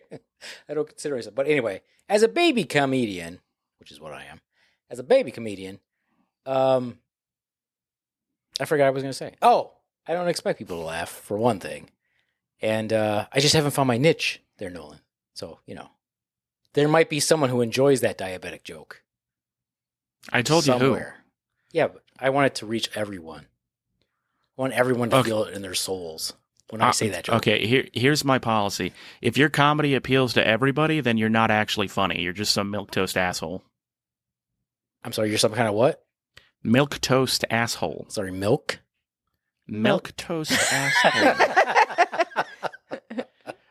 I don't consider myself. But anyway, as a baby comedian, which is what I am, as a baby comedian, I forgot what I was going to say. Oh, I don't expect people to laugh, for one thing. And I just haven't found my niche there, Nolan. So, there might be someone who enjoys that diabetic joke. I told you who. Yeah, but I want it to reach everyone. I want everyone to feel it in their souls when I say that joke. Okay, here's my policy. If your comedy appeals to everybody, then you're not actually funny. You're just some milquetoast asshole. I'm sorry, you're some kind of what? Milquetoast asshole. Sorry, milk? Milquetoast asshole.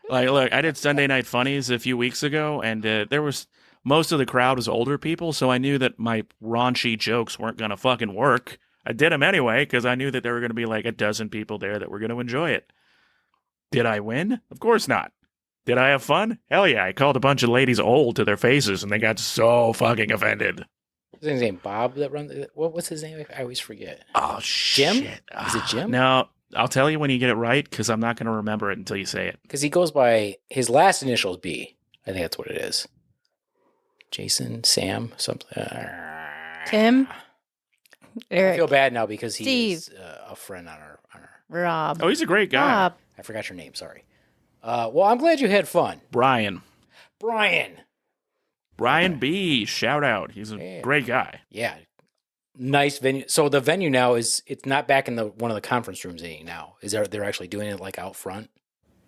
Like, look, I did Sunday Night Funnies a few weeks ago, and there was most of the crowd was older people, so I knew that my raunchy jokes weren't going to fucking work. I did them anyway, because I knew that there were going to be like a dozen people there that were going to enjoy it. Did I win? Of course not. Did I have fun? Hell yeah, I called a bunch of ladies old to their faces, and they got so fucking offended. What's his name? Bob that runs... What's his name? I always forget. Oh, Jim? shit. Is it Jim? No, I'll tell you when you get it right, because I'm not going to remember it until you say it. Because he goes by... His last initial is B. I think that's what it is. Jason, Sam, something. Tim? Eric. I feel bad now because he's Steve. a friend on our... Rob. Oh, he's a great guy. Rob. I forgot your name, sorry. Well, I'm glad you had fun. Brian B. Shout out. He's a great guy. Yeah. Nice venue. So the venue now it's not back in one of the conference rooms now. They're actually doing it like out front?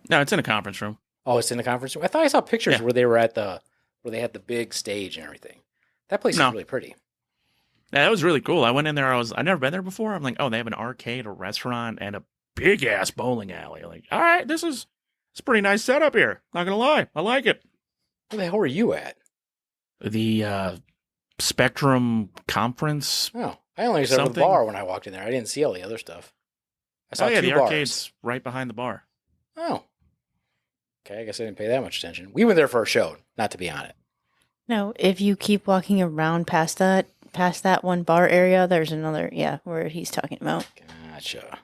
No, it's in a conference room. Oh, it's in the conference room? I thought I saw pictures where they were where they had the big stage and everything. That place is really pretty. Yeah, that was really cool. I went in there. I'd never been there before. I'm like, oh, they have an arcade, a restaurant, and a big ass bowling alley. Like, all right, it's a pretty nice setup here. Not gonna lie, I like it. Where the hell were you at? The Spectrum Conference. Oh, I only saw the bar when I walked in there. I didn't see all the other stuff. I saw two the bars. arcade's right behind the bar. Oh. Okay, I guess I didn't pay that much attention. We went there for a show, not to be on it. No, if you keep walking around past that one bar area, there's another, where he's talking about. Gotcha.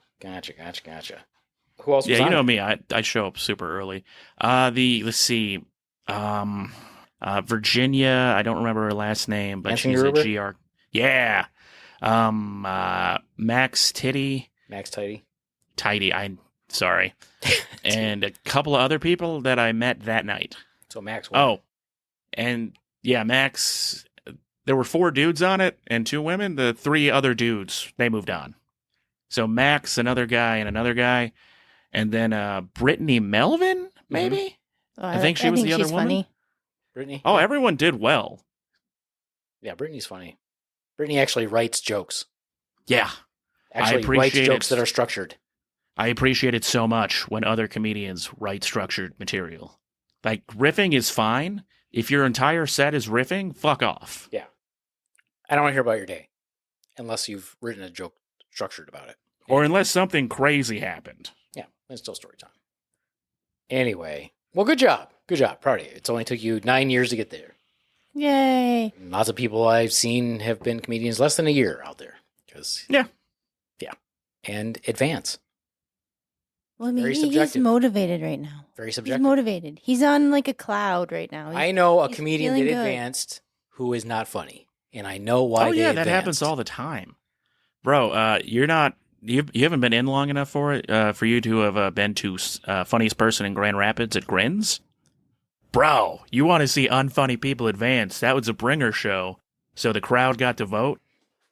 Who else was Yeah, on you know it? me. I show up super early. Let's see. Virginia, I don't remember her last name, but she's a GR. Yeah. Max Tidy. Sorry. And a couple of other people that I met that night. So Max won. Oh. And yeah, Max, there were 4 dudes on it and 2 women. The 3 other dudes, they moved on. So Max, another guy, and another guy. And then Brittany Melvin, maybe? Mm-hmm. I think she was the other woman. Funny. Brittany? Oh, everyone did well. Yeah, Brittany's funny. Brittany actually writes jokes. Yeah. Actually writes jokes that are structured. I appreciate it so much when other comedians write structured material. Like, riffing is fine. If your entire set is riffing, fuck off. Yeah. I don't want to hear about your day. Unless you've written a joke structured about it. Or unless something crazy happened. Yeah, it's still story time. Anyway, Well, good job. Good job. Proud of you. It's only took you 9 years to get there. Yay. Lots of people I've seen have been comedians less than a year out there. Yeah. And advance. Well, I mean, Very he's subjective. motivated right now. Very He's subjective. motivated. He's on like a cloud right now. I know a he's comedian feeling that good. advanced who is not funny. And I know why Oh they yeah, advanced. that happens all the time, bro. You're not. You haven't been in long enough for it for you to have been to funniest person in Grand Rapids at Grins, bro. You want to see unfunny people advance? That was a bringer show, so the crowd got to vote.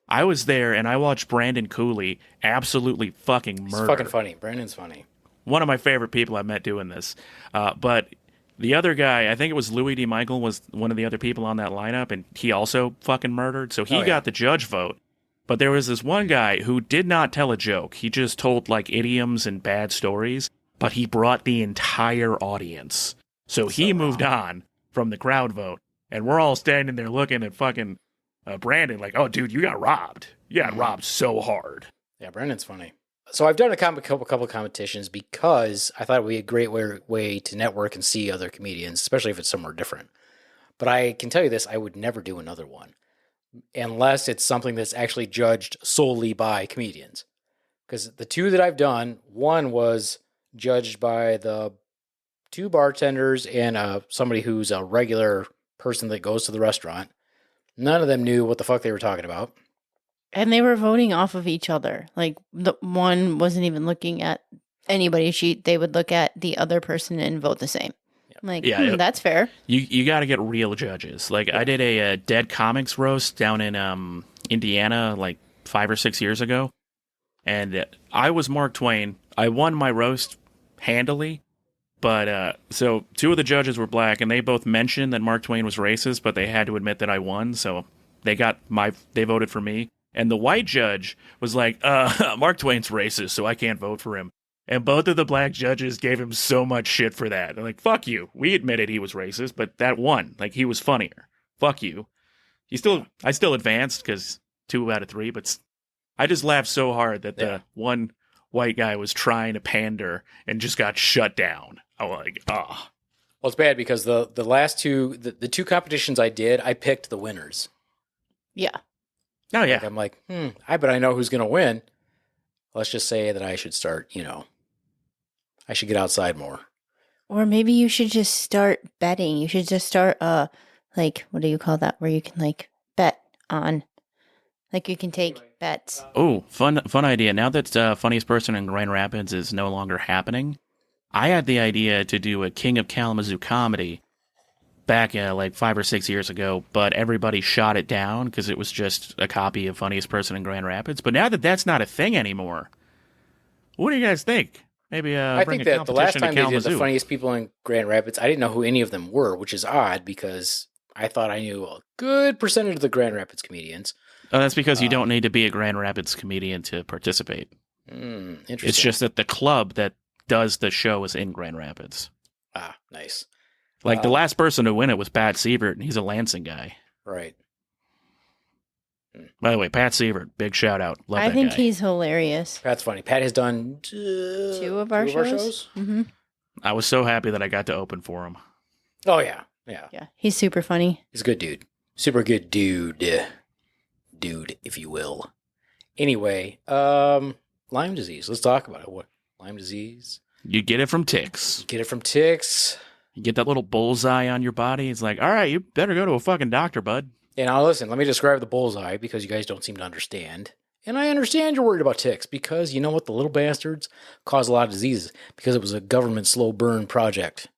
I was there and I watched Brandon Cooley absolutely fucking murder. He's fucking funny. Brandon's funny. One of my favorite people I met doing this. But the other guy, I think it was Louis D. Michael, was one of the other people on that lineup, and he also fucking murdered. So he got the judge vote. But there was this one guy who did not tell a joke. He just told like idioms and bad stories, but he brought the entire audience. So he moved on from the crowd vote, and we're all standing there looking at fucking Brandon like, oh, dude, you got robbed. You got robbed so hard. Yeah, Brandon's funny. So I've done a couple competitions because I thought it would be a great way to network and see other comedians, especially if it's somewhere different. But I can tell you this, I would never do another one unless it's something that's actually judged solely by comedians. Because the two that I've done, one was judged by the two bartenders and somebody who's a regular person that goes to the restaurant. None of them knew what the fuck they were talking about. And they were voting off of each other. Like, the one wasn't even looking at anybody's sheet. They would look at the other person and vote the same. I'm like, that's fair. You got to get real judges. Like, I did a Dead Comics roast down in Indiana like 5 or 6 years ago. And I was Mark Twain. I won my roast handily. But, so two of the judges were black, and they both mentioned that Mark Twain was racist, but they had to admit that I won, so they voted for me. And the white judge was like, Mark Twain's racist, so I can't vote for him. And both of the black judges gave him so much shit for that. They're like, fuck you. We admitted he was racist, but that won. Like, he was funnier. Fuck you. I still advanced, because 2 out of 3, but I just laughed so hard that the one white guy was trying to pander and just got shut down. I was like, oh. Well, it's bad because the last two, the two competitions I did, I picked the winners. Yeah. Oh, yeah. Like, I'm like, I bet I know who's going to win. Let's just say that I should start, I should get outside more. Or maybe you should just start betting. You should just start, what do you call that? Where you can, bet on. Like, you can take bets. Oh, fun idea. Now that Funniest Person in Grand Rapids is no longer happening, I had the idea to do a King of Kalamazoo comedy back 5 or 6 years ago, but everybody shot it down because it was just a copy of Funniest Person in Grand Rapids. But now that that's not a thing anymore, what do you guys think? Maybe I bring think a that the last competition time to they did Kalamazoo. the funniest people in Grand Rapids, I didn't know who any of them were, which is odd because I thought I knew a good percentage of the Grand Rapids comedians. Oh, that's because you don't need to be a Grand Rapids comedian to participate. Interesting. It's just that the club that does the show is in Grand Rapids. Ah, nice. Like, the last person to win it was Pat Sievert, and he's a Lansing guy. Right. By the way, Pat Sievert, big shout out. Love I that think guy. he's hilarious. Pat's funny. Pat has done 2 of our shows. Mm-hmm. I was so happy that I got to open for him. Oh, yeah. Yeah. Yeah, he's super funny. He's a good dude. Super good dude. Dude, if you will. Anyway, Lyme disease. Let's talk about it. What? Lyme disease? You get it from ticks. You get it from ticks. You get that little bullseye on your body. It's like, all right, you better go to a fucking doctor, bud. And now listen, let me describe the bullseye because you guys don't seem to understand. And I understand you're worried about ticks because you know what? The little bastards cause a lot of diseases because it was a government slow burn project.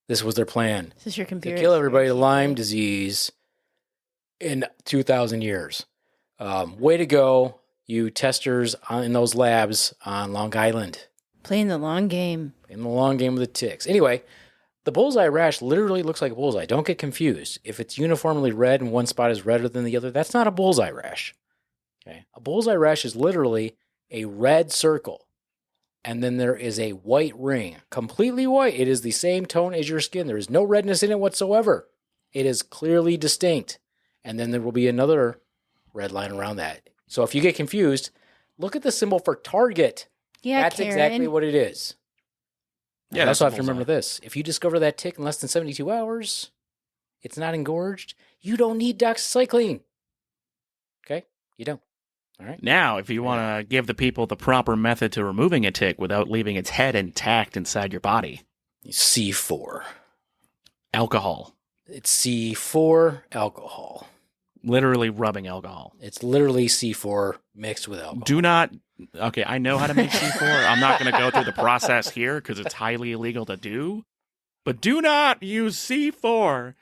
This was their plan. This is your To computer. kill everybody with Lyme disease in 2,000 years. Way to go, you testers in those labs on Long Island. Playing the long game. In the long game with the ticks. Anyway, the bullseye rash literally looks like a bullseye. Don't get confused. If it's uniformly red and one spot is redder than the other, that's not a bullseye rash. Okay, a bullseye rash is literally a red circle. And then there is a white ring, completely white. It is the same tone as your skin. There is no redness in it whatsoever. It is clearly distinct. And then there will be another red line around that. So if you get confused, look at the symbol for Target. Yeah, That's Karen. exactly what it is. You that's also a have to remember bullseye. this. If you discover that tick in less than 72 hours, it's not engorged, you don't need doxycycline. Okay? You don't. All right? Now, if you want to give the people the proper method to removing a tick without leaving its head intact inside your body, C4. alcohol. It's C4 alcohol. Literally rubbing alcohol. It's literally C4 mixed with alcohol. Do not. Okay, I know how to make C4. I'm not going to go through the process here because it's highly illegal to do. But do not use C4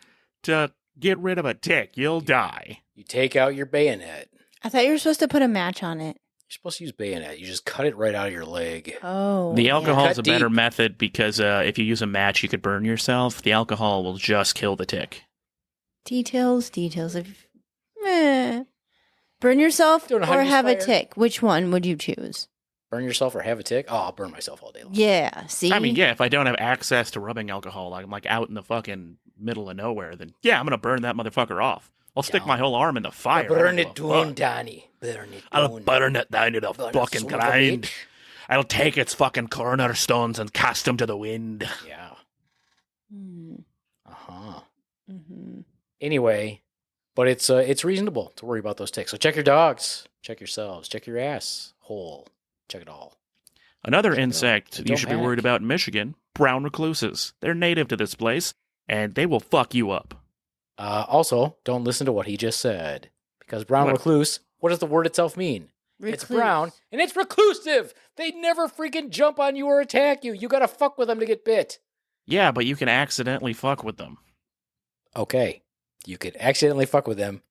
to get rid of a tick. You'll die. You take out your bayonet. I thought you were supposed to put a match on it. You're supposed to use bayonet. You just cut it right out of your leg. Oh. The alcohol is Cut a better deep. method because if you use a match, you could burn yourself. The alcohol will just kill the tick. Details. Burn yourself Don't know how to or use have a fire. tick. Which one would you choose? Burn yourself or have a tick? Oh, I'll burn myself all day long. Yeah. See? I mean, yeah, if I don't have access to rubbing alcohol, I'm like out in the fucking middle of nowhere, then yeah, I'm going to burn that motherfucker off. I'll stick my whole arm in the fire. Burn I it don't give a down, fuck. Danny. Burn it I'll down. burn it down to the Burn it, fucking son of a grind. bitch. I'll take its fucking cornerstones and cast them to the wind. Yeah. Mm, Uh-huh. mhm. Anyway, but it's reasonable to worry about those ticks. So check your dogs. Check yourselves. Check your ass hole. Check it all. Another Check it out. insect Don't you should be worried panic. about in Michigan, brown recluses. They're native to this place, and they will fuck you up. Also, don't listen to what he just said. Because brown What? recluse, what does the word itself mean? It's Recluse. brown, and it's reclusive. They never freaking jump on you or attack you. You gotta fuck with them to get bit. Yeah, but you can accidentally fuck with them. Okay. You could accidentally fuck with them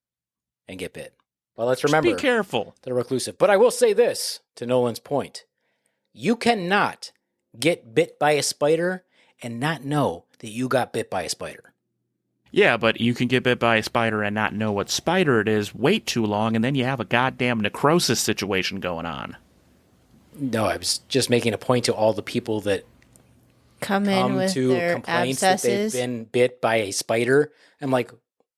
and get bit. Well, let's Just remember be careful. they're reclusive. But I will say this to Nolan's point. You cannot get bit by a spider and not know that you got bit by a spider. Yeah, but you can get bit by a spider and not know what spider it is, wait too long, and then you have a goddamn necrosis situation going on. No, I was just making a point to all the people that Come in come with to their complaints abscesses. that they've been bit by a spider. I'm like,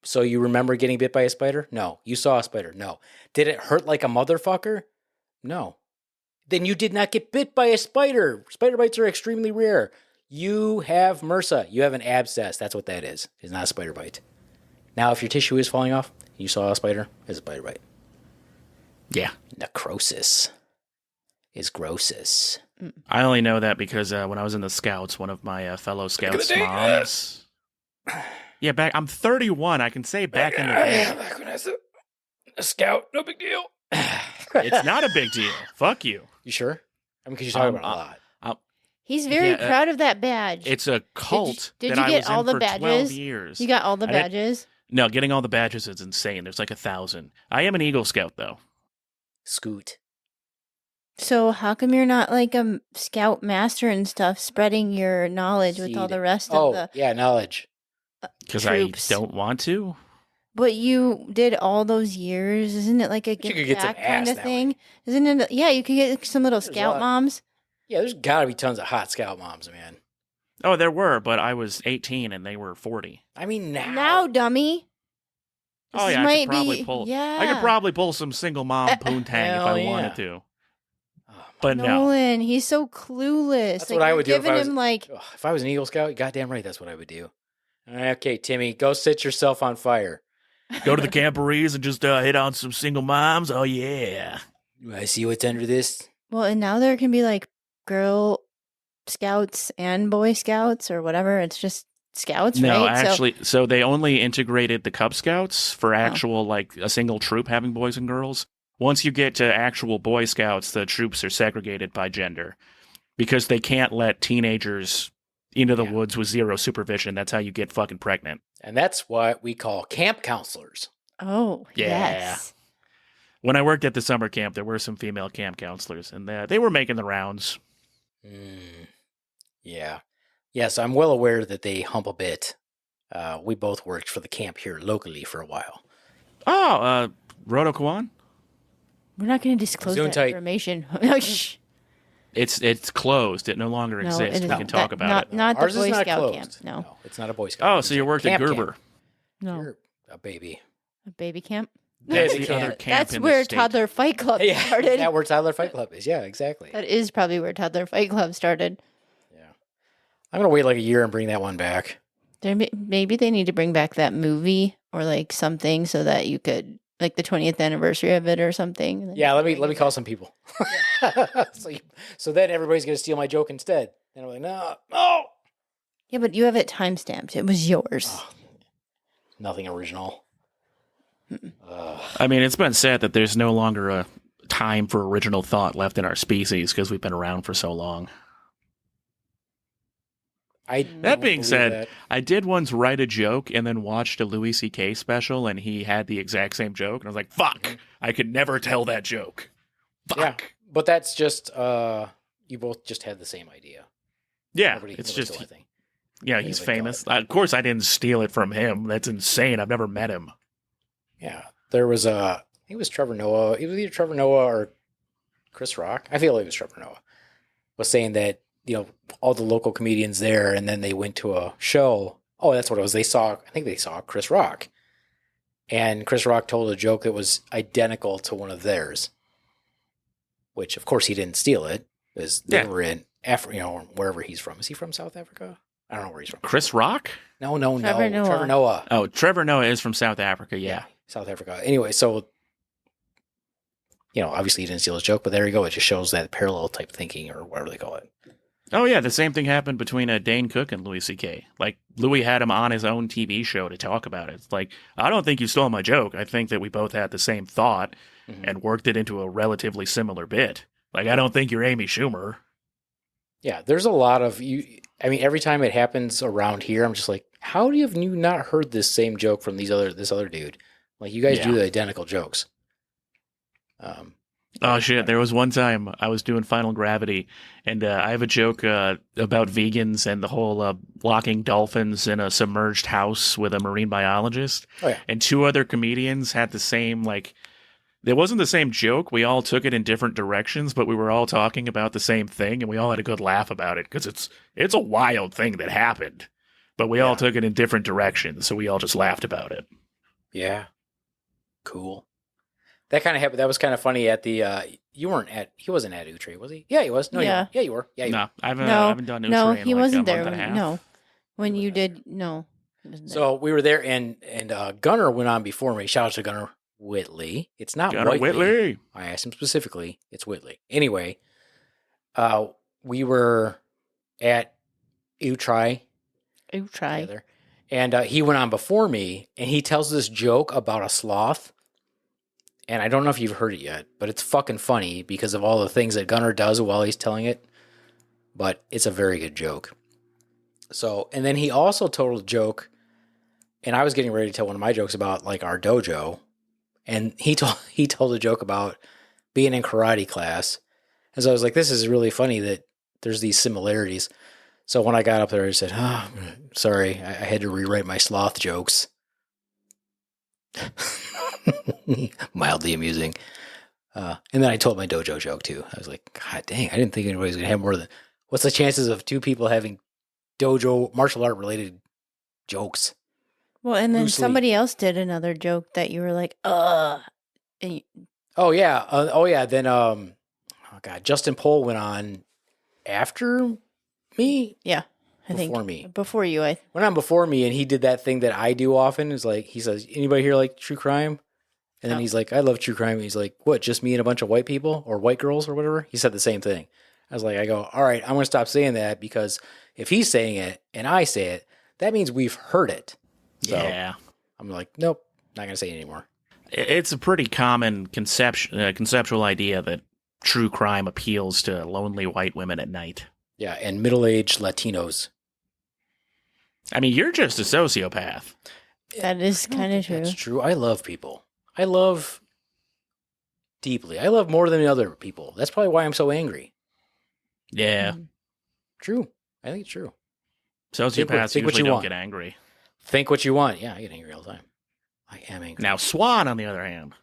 so you remember getting bit by a spider? No. You saw a spider? No. Did it hurt like a motherfucker? No. Then you did not get bit by a spider. Spider bites are extremely rare. You have MRSA. You have an abscess. That's what that is. It's not a spider bite. Now, if your tissue is falling off, you saw a spider, it's a spider bite. Yeah. Necrosis is grossus. I only know that because when I was in the Scouts, one of my fellow Scouts' day. moms. Yeah, I'm 31. I can say back in the day. Back when I was a scout, no big deal. It's not a big deal. Fuck you. You sure? I mean, because you talk about it a lot. He's very Yeah, proud of that badge. It's a cult did that you I get was all in the for 12 badges? years. You got all the I didn't- badges? No, getting all the badges is insane. There's like 1,000. I am an Eagle Scout, though. Scoot. So how come you're not like a scout master and stuff, spreading your knowledge with all Seed. the rest of Oh, the yeah, knowledge. Because I troops? don't want to. But you did all those years, isn't it like a But you give could get some back kind ass of that thing? Isn't it? Yeah, you could get some little There's a scout lot. moms. Yeah, there's got to be tons of hot scout moms, man. Oh, there were, but I was 18 and they were 40. I mean, Now, dummy. Oh, This yeah, I might could probably be- pull. Yeah. I could probably pull some single mom poontang if hell I yeah. wanted to. Oh, But no. Nolan, he's so clueless. That's Like, what I you're would do if giving I was- him like ugh, if I was an Eagle Scout, goddamn right, that's what I would do. Okay, Timmy, go set yourself on fire. Go to the camporees and just hit on some single moms. Oh, yeah. I see what's under this. Well, and now there can be like girl scouts and boy scouts or whatever. It's just scouts, No, right? actually, so they only integrated the Cub Scouts for actual, like, a single troop having boys and girls. Once you get to actual Boy Scouts, the troops are segregated by gender because they can't let teenagers into the Yeah. woods with zero supervision. That's how you get fucking pregnant. And that's what we call camp counselors. Oh, Yeah. yes. When I worked at the summer camp, there were some female camp counselors, and they were making the rounds. Yeah. Yes, I'm well aware that they hump a bit. We both worked for the camp here locally for a while. Oh, Roto Kwan? We're not going to disclose Zoom that tight. information. No, shh. It's closed. It no longer No, exists. it We is can talk about not, it. Not Ours the is Boy not Scout closed. camp. No. It's not a Boy Scout. Oh, It's so you a worked at camp Gerber. camp. No. You're a baby. A baby camp? Baby the camp. other camp That's in the where state. Toddler Fight Club Yeah, started. yeah, where Tyler Fight Club is. Yeah, exactly. That is probably where Toddler Fight Club started. Yeah. I'm gonna wait like a year and bring that one back. Maybe they need to bring back that movie or like something so that you could like the 20th anniversary of it or something. and then Yeah, you let can me bring it call back. some people. So then everybody's gonna steal my joke instead. And I'm like, no, Yeah, but you have it time stamped. It was yours. oh, nothing original. I mean, it's been said that there's no longer a time for original thought left in our species because we've been around for so long. That That being said, I did once write a joke and then watched a Louis C.K. special, and he had the exact same joke, and I was like, fuck, I could never tell that joke. Fuck. yeah, but that's just you both just had the same idea. Yeah, Nobody it's stole just, anything. yeah, Nobody he's got famous. it. Of course, I didn't steal it from him. That's insane. I've never met him. Yeah, there was I think it was Trevor Noah. It was either Trevor Noah or Chris Rock. I feel like it was Trevor Noah. Was saying that all the local comedians there, and then they went to a show. Oh, that's what it was. I think they saw Chris Rock, and Chris Rock told a joke that was identical to one of theirs. Which, of course, he didn't steal it because they were in Africa, wherever he's from. Is he from South Africa? I don't know where he's from. Chris Rock? No. Trevor Noah. Trevor Noah. Oh, Trevor Noah is from South Africa, yeah. South Africa. Anyway, so, obviously he didn't steal his joke, but there you go. It just shows that parallel type thinking or whatever they call it. Oh, yeah, the same thing happened between Dane Cook and Louis C.K. Like, Louis had him on his own TV show to talk about it. It's like, I don't think you stole my joke. I think that we both had the same thought and worked it into a relatively similar bit. Like, I don't think you're Amy Schumer. Yeah, there's a lot of every time it happens around here, I'm just like, how have you not heard this same joke from this other dude? Like, you guys do the identical jokes. Oh, shit. There was one time I was doing Final Gravity, and I have a joke about vegans and the whole locking dolphins in a submerged house with a marine biologist. Oh, yeah. And two other comedians had the same, it wasn't the same joke. We all took it in different directions, but we were all talking about the same thing, and we all had a good laugh about it, because it's a wild thing that happened. But we all took it in different directions, so we all just laughed about it. Yeah. Cool. That kind of happened. That was kind of funny at the, he wasn't at Utrecht, was he? Yeah, he was. No, Yeah. you were. Yeah, you were. No, I haven't done No, Utrecht in he wasn't a there. month and a half. No, when you did, no. He wasn't there. So we were there, and Gunnar went on before me. Shout out to Gunnar Whitley. It's not Gunnar Whitley. I asked him specifically. It's Whitley. Anyway, we were at Utrecht together, and he went on before me, and he tells this joke about a sloth. And I don't know if you've heard it yet, but it's fucking funny because of all the things that Gunnar does while he's telling it. But it's a very good joke. So, and then he also told a joke, and I was getting ready to tell one of my jokes about like our dojo, and he told a joke about being in karate class. And so I was like, this is really funny that there's these similarities. So when I got up there, I said, "Oh, sorry, I had to rewrite my sloth jokes." Mildly amusing. And then I told my dojo joke too. I was like, God dang, I didn't think anybody was going to have more than... What's the chances of two people having dojo martial art related jokes? Well, and then loosely. somebody else did another joke that you were like, and Oh, yeah. Then, oh God, Justin Pohl went on after me? yeah, I think Before me. before you, I Went on before me, and he did that thing that I do often. Is like, he says, anybody here like true crime? And then he's like, I love true crime. And he's like, what, just me and a bunch of white people or white girls or whatever? He said the same thing. I go, all right, I'm going to stop saying that, because if he's saying it and I say it, that means we've heard it. So Yeah. I'm like, nope, not going to say it anymore. It's a pretty common conceptual idea that true crime appeals to lonely white women at night. Yeah, and middle-aged Latinos. I mean, you're just a sociopath. that is kind of true. That's true. I love people. I love deeply. I love more than other people. That's probably why I'm so angry. Yeah. True. I think it's true. Sociopaths think what usually you don't want. get angry. Think what you want. Yeah, I get angry all the time. I am angry. Now, Swan, on the other hand.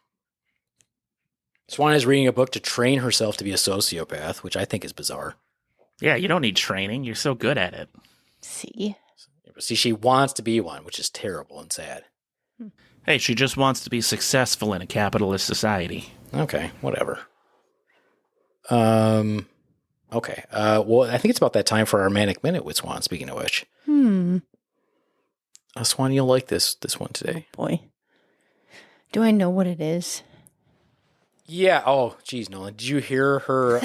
Swan is reading a book to train herself to be a sociopath, which I think is bizarre. Yeah, you don't need training. You're so good at it. See, See, she wants to be one, which is terrible and sad. Hey, she just wants to be successful in a capitalist society. Okay, whatever. Okay. Well, I think it's about that time for our Manic Minute with Swan, speaking of which. Swan, you'll like this one today. Boy. Do I know what it is? Yeah. Oh, geez, Nolan. Did you hear her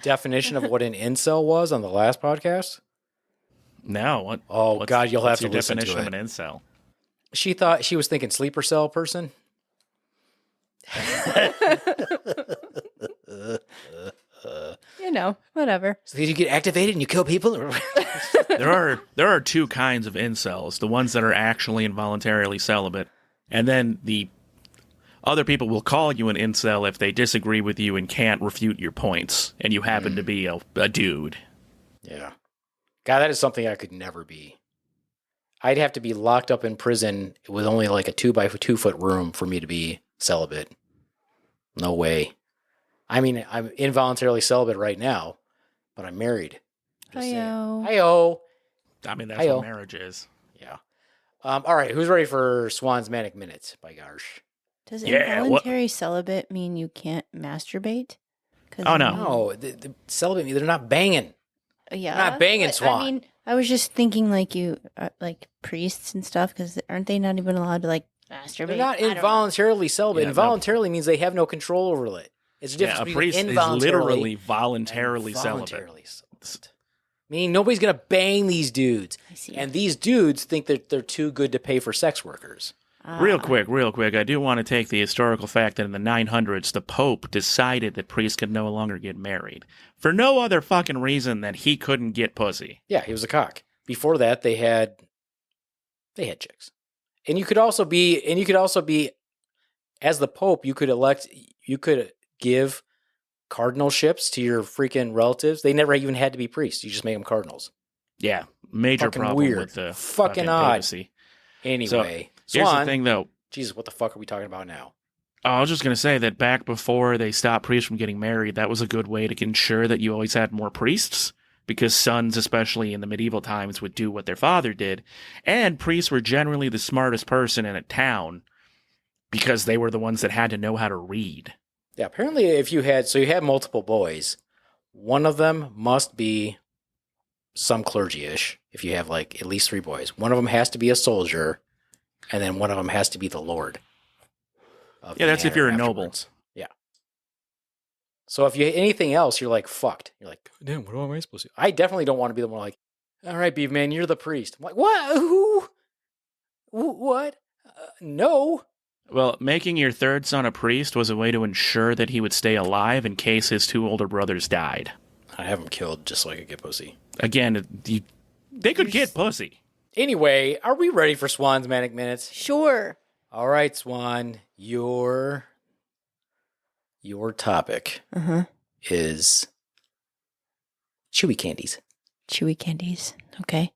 definition of what an incel was on the last podcast? No. What? Oh, God, you'll have what's to your listen definition to of it. an incel? She was thinking sleeper cell person. Whatever. So you get activated and you kill people? There are two kinds of incels. The ones that are actually involuntarily celibate, and then the other people will call you an incel if they disagree with you and can't refute your points, and you happen to be a dude. Yeah. God, that is something I could never be. I'd have to be locked up in prison with only like a 2x2 foot room for me to be celibate. No way. I mean, I'm involuntarily celibate right now, but I'm married. Hi-yo. Hi-yo. I mean, that's Hi-yo. what marriage is. Yeah. All right. Who's ready for Swan's Manic Minutes? By gosh. Does Yeah, involuntary celibate mean you can't masturbate? Oh, no. No, the celibate, they're not banging. Yeah. Not banging, but, Swan. I mean, I was just thinking like like priests and stuff, because aren't they not even allowed to like masturbate? They're not I don't know. involuntarily celibate. Yeah, no. involuntarily means they have no control over it. It's a difference Yeah, a between priest is involuntarily literally and voluntarily celibate. voluntarily celibate. Meaning nobody's going to bang these dudes. I see. And these dudes think that they're too good to pay for sex workers. Real quick, I do want to take the historical fact that in the 900s, the Pope decided that priests could no longer get married for no other fucking reason than he couldn't get pussy. Yeah, he was a cock. Before that, they had chicks. And you could also be, as the Pope, you could give cardinalships to your freaking relatives. They never even had to be priests. You just make them cardinals. Yeah, major Fucking problem weird. with the Fucking odd. papacy. Anyway, Here's Swan, the thing, though. Jesus, what the fuck are we talking about now? I was just going to say that back before they stopped priests from getting married, that was a good way to ensure that you always had more priests, because sons, especially in the medieval times, would do what their father did. And priests were generally the smartest person in a town because they were the ones that had to know how to read. Yeah, apparently if you had multiple boys, one of them must be some clergy-ish, if you have like at least 3 boys. One of them has to be a soldier, and then one of them has to be the lord. Yeah, that's if you're a noble. Yeah. So if you anything else, you're like fucked. You're like, damn, what am I supposed to do? I definitely don't want to be the one like, all right, Beaveman, you're the priest. I'm like, what? Who? What? No. Well, making your third son a priest was a way to ensure that he would stay alive in case his 2 older brothers died. I have him killed just so I could get pussy. Again, they could get pussy. Anyway, are we ready for Swan's Manic Minutes? Sure. All right, Swan, your topic is chewy candies. Chewy candies. Okay.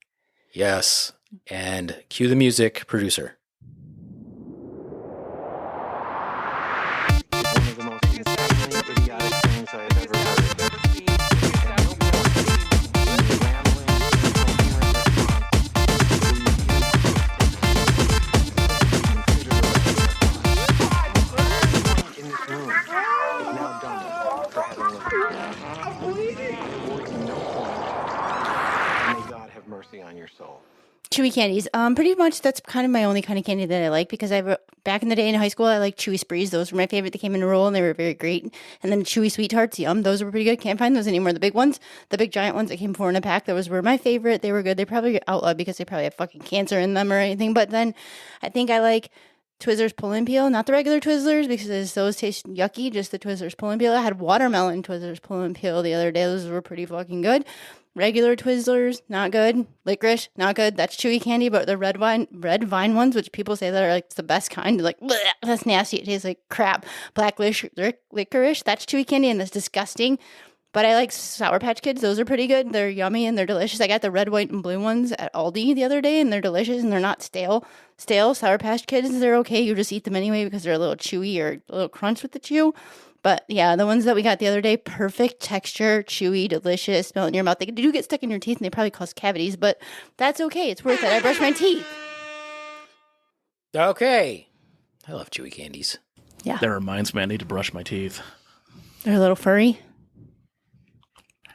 Yes, and cue the music, producer. One of the most insanely idiotic things I have ever heard. At no point in the rambling, incoherent response will you consider the rest of the response. Everyone in this room is now dumb for having listened. Towards no point. May God have mercy on your soul. Chewy candies. Pretty much that's kind of my only kind of candy that I like, because back in the day in high school, I liked Chewy Sprees. Those were my favorite. They came in a roll and they were very great. And then Chewy Sweet Tarts, yum. Those were pretty good. Can't find those anymore. The big ones, the big giant ones that came 4 in a pack, those were my favorite. They were good. They probably get outlawed because they probably have fucking cancer in them or anything. But then I think I like Twizzlers Pull and Peel, not the regular Twizzlers because those taste yucky, just the Twizzlers Pull and Peel. I had watermelon Twizzlers Pull and Peel the other day. Those were pretty fucking good. Regular Twizzlers, not good. Licorice, not good. That's chewy candy, but the red vine ones, which people say that are like the best kind, like, bleh, that's nasty. It tastes like crap. Black licorice, that's chewy candy and that's disgusting. But I like Sour Patch Kids. Those are pretty good. They're yummy and they're delicious. I got the red, white, and blue ones at Aldi the other day, and they're delicious and they're not stale. Sour Patch Kids, they're okay. You just eat them anyway because they're a little chewy or a little crunch with the chew. But yeah, the ones that we got the other day, perfect texture, chewy, delicious, melt in your mouth. They do get stuck in your teeth and they probably cause cavities, but that's okay. It's worth it. I brush my teeth. Okay. I love chewy candies. Yeah. That reminds me, I need to brush my teeth. They're a little furry.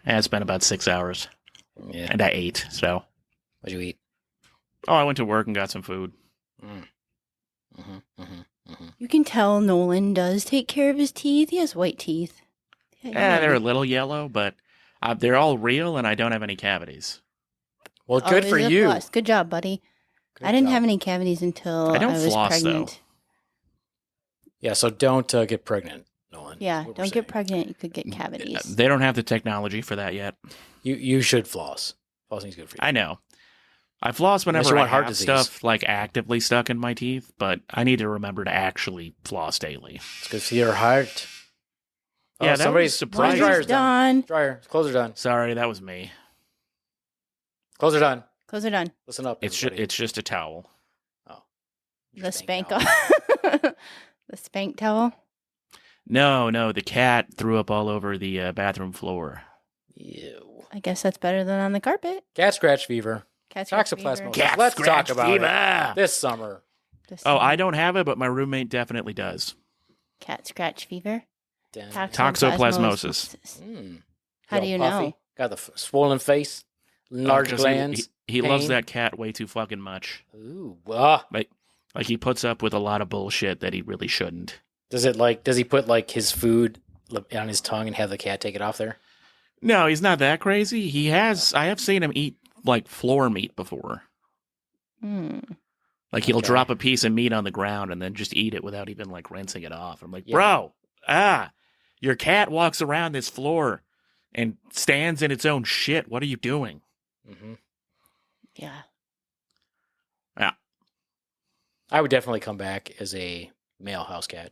And it's been about 6 hours. Yeah. And I ate, so. What'd you eat? Oh, I went to work and got some food. You can tell Nolan does take care of his teeth. He has white teeth. They're a little yellow, but they're all real and I don't have any cavities. Well, good for Always a you. plus. Good job, buddy. Good I didn't job. have any cavities until I I don't was floss, pregnant. Yeah, so don't get pregnant, Nolan. Yeah, What we're don't saying. get pregnant. You could get cavities. They don't have the technology for that yet. You should floss. Flossing's good for you. I know. I floss Unless whenever you I want heart have disease. stuff like actively stuck in my teeth, but I need to remember to actually floss daily. It's good for your heart. Yeah, that somebody's was surprising. dryer's done. done. Dryer. Clothes are done. Sorry, that was me. Clothes are done. Clothes are done. Listen up. It's everybody. just a towel. The spank towel. The spank towel. No, the cat threw up all over the bathroom floor. Ew. I guess that's better than on the carpet. Cat scratch fever. Cat scratch Toxoplasmosis. fever. Let's talk about it this summer. Just Oh, saying. I don't have it, but my roommate definitely does. Cat scratch fever. Damn. Toxoplasmosis. Mm. How do you know? Got the swollen face, large 'Cause glands. He loves pain. that cat way too fucking much. Ooh. Like he puts up with a lot of bullshit that he really shouldn't. Does he put like his food on his tongue and have the cat take it off there? No, he's not that crazy. I have seen him eat like floor meat before. Hmm. Like he'll Okay. drop a piece of meat on the ground and then just eat it without even like rinsing it off. I'm like, Yeah. bro, your cat walks around this floor and stands in its own shit. What are you doing? Mm-hmm. Yeah. I would definitely come back as a male house cat.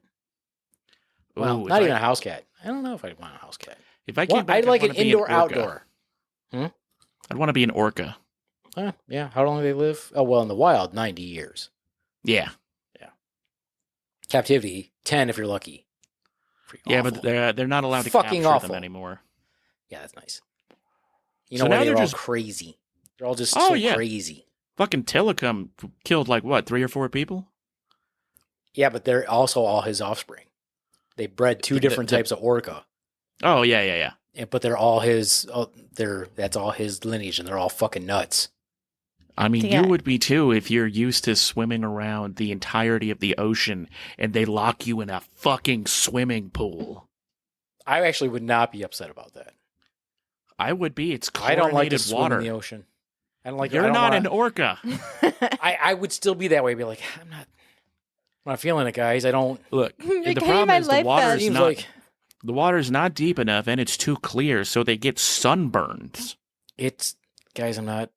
Well, Ooh, not if even I- a house cat. I don't know if I'd want a house cat. If I came back, I'd like an wanna be indoor orca. outdoor. I'd want to be an orca. Yeah. How long do they live? Oh, well, in the wild, 90 years. Yeah. Captivity, 10 if you're lucky. Freaking Yeah, awful. but they're not allowed to Fucking capture awful. them anymore. Yeah, that's nice. You So know now why they're they're all just- crazy? They're all just Oh, so yeah. crazy. Fucking Tillicum killed like what, 3 or 4 people? Yeah, but they're also all his offspring. They bred two different types of orca, Oh yeah. but they're all his. That's all his lineage, and they're all fucking nuts. I mean, Yeah. you would be too if you're used to swimming around the entirety of the ocean and they lock you in a fucking swimming pool. I actually would not be upset about that. I would be. It's I don't like to chlorinated swim water. in the ocean. I don't like. I You're don't not wanna- an orca. I would still be that way. Be like, I'm not feeling it, guys. I don't. Look, You're the kind of problem my is the life water vest. is Seems not like the water's not deep enough and it's too clear, so they get sunburns. it's guys. I'm not.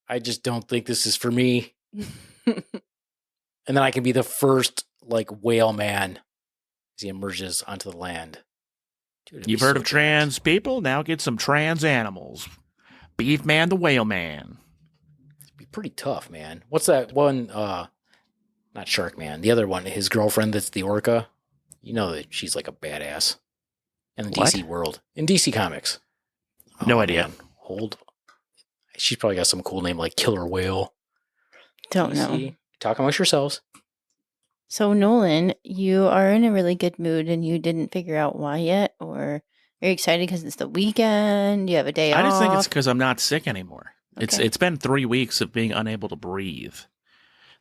I just don't think this is for me. And then I can be the first like whale man as he emerges onto the land. Dude, it'd You've be heard so of trans people? Now get some trans animals. Beaveman the whale man. It'd be pretty tough, man. What's that one? Not Shark Man. The other one, his girlfriend that's the orca. You know that she's like a badass in the What? DC world. In DC Comics. No idea. man. Hold. She's probably got some cool name like Killer Whale. Don't know. DC. Talk amongst yourselves. So Nolan, you are in a really good mood, and you didn't figure out why yet, or are you excited because it's the weekend? You have a day off. I just think it's because I'm not sick anymore. Okay. It's been 3 weeks of being unable to breathe.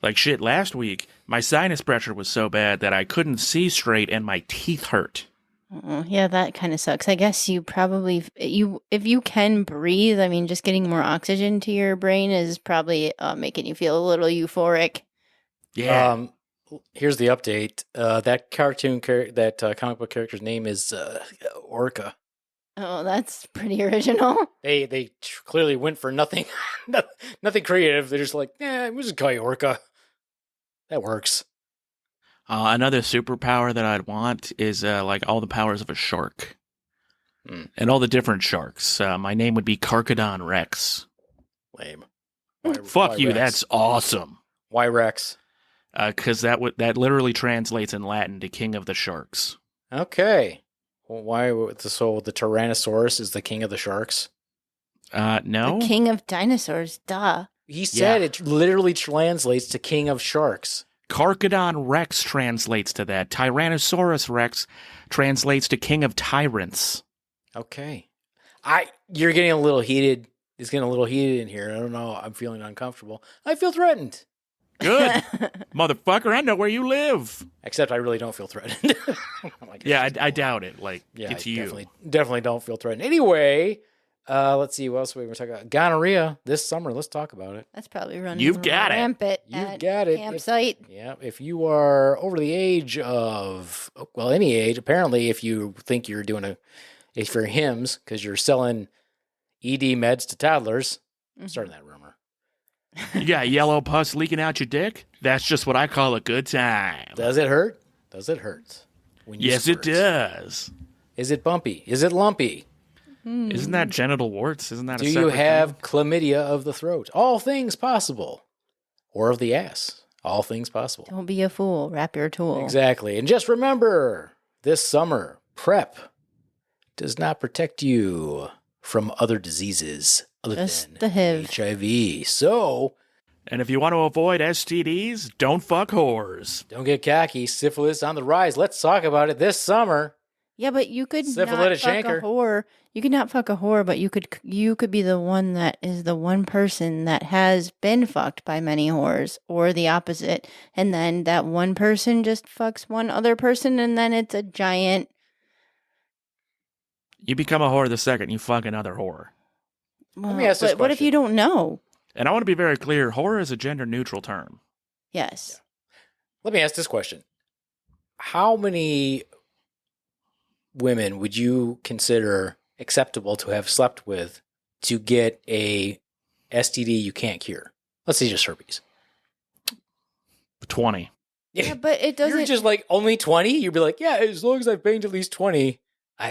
Like shit, last week, my sinus pressure was so bad that I couldn't see straight and my teeth hurt. Oh, yeah, that kind of sucks. I guess you probably if you can breathe, I mean, just getting more oxygen to your brain is probably making you feel a little euphoric. Yeah. Here's the update. That comic book character's name is Orca. Oh, that's pretty original. They clearly went for nothing, nothing creative. They're just like, we'll just call you Orca. That works. Another superpower that I'd want is like all the powers of a shark. Mm. And all the different sharks. My name would be Carcadon Rex. Lame. Fuck why you, Rex? that's awesome. Why Rex? Because that literally translates in Latin to King of the Sharks. Okay. Well, so the Tyrannosaurus is the king of the sharks? No. The king of dinosaurs, duh. He said Yeah. it literally translates to king of sharks. Carcadon Rex translates to that. Tyrannosaurus Rex translates to King of Tyrants. Okay. You're getting a little heated. It's getting a little heated in here. I don't know. I'm feeling uncomfortable. I feel threatened. Good. Motherfucker, I know where you live. Except I really don't feel threatened. Yeah, I doubt it. Like, Yeah, it's I you. definitely don't feel threatened. Anyway, let's see. What else we were talking about? Gonorrhea this summer. Let's talk about it. That's probably running You've got it. rampant You've at got it. campsite. If you are over the age of, well, any age, apparently, if you think you're doing if you're hymns, because you're selling ED meds to toddlers, I'm starting that rumor. You got yellow pus leaking out your dick? That's just what I call a good time. Does it hurt? Does it hurt? When you Yes, it squirt? does. Is it bumpy? Is it lumpy? Isn't that genital warts? Isn't that Do a you separate have thing? chlamydia of the throat? All things possible. Or of the ass. All things possible. Don't be a fool. Wrap your tool. Exactly. And just remember, this summer, PrEP does not protect you from other diseases other Just than the HIV. HIV. So, And if you want to avoid STDs, don't fuck whores. don't get cocky. Syphilis on the rise. Let's talk about it this summer. Yeah, but you could not Syphilitic fuck chancre. a whore. You could not fuck a whore, but you could be the one that is the one person that has been fucked by many whores, or the opposite. And then that one person just fucks one other person, and then it's a giant. You become a whore the second you fuck another whore. Well, me ask this but what if question. you don't know? And I want to be very clear, whore is a gender neutral term. Yes. Let me ask this question. How many women would you consider acceptable to have slept with to get a STD you can't cure? Let's say just herpes. 20. Yeah, but it doesn't. You're just like, only 20? You'd be like, yeah, as long as I've banged at least 20.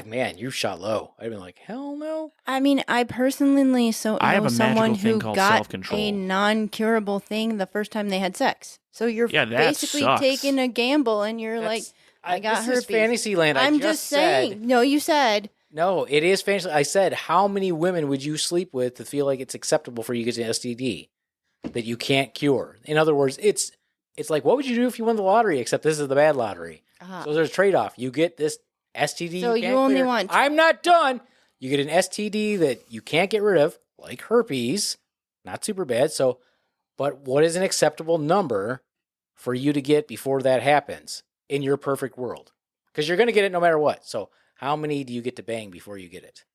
Man, you shot low. I'd been like, hell no. I mean, I personally I have know a someone magical thing who called got self-control. a non-curable thing the first time they had sex. So you're Yeah, that basically sucks. taking a gamble, and you're like, I got this herpes. is fantasy land. I'm I just said. saying. No, you said. No, it is fantasy. I said, how many women would you sleep with to feel like it's acceptable for you to get an STD that you can't cure? In other words, it's like, what would you do if you won the lottery? Except this is the bad lottery. So there's a trade-off. You get this STD. So you can't you only clear. want- I'm not done. You get an STD that you can't get rid of, like herpes. Not super bad. So, but what is an acceptable number for you to get before that happens in your perfect world? Because you're going to get it no matter what. So, how many do you get to bang before you get it?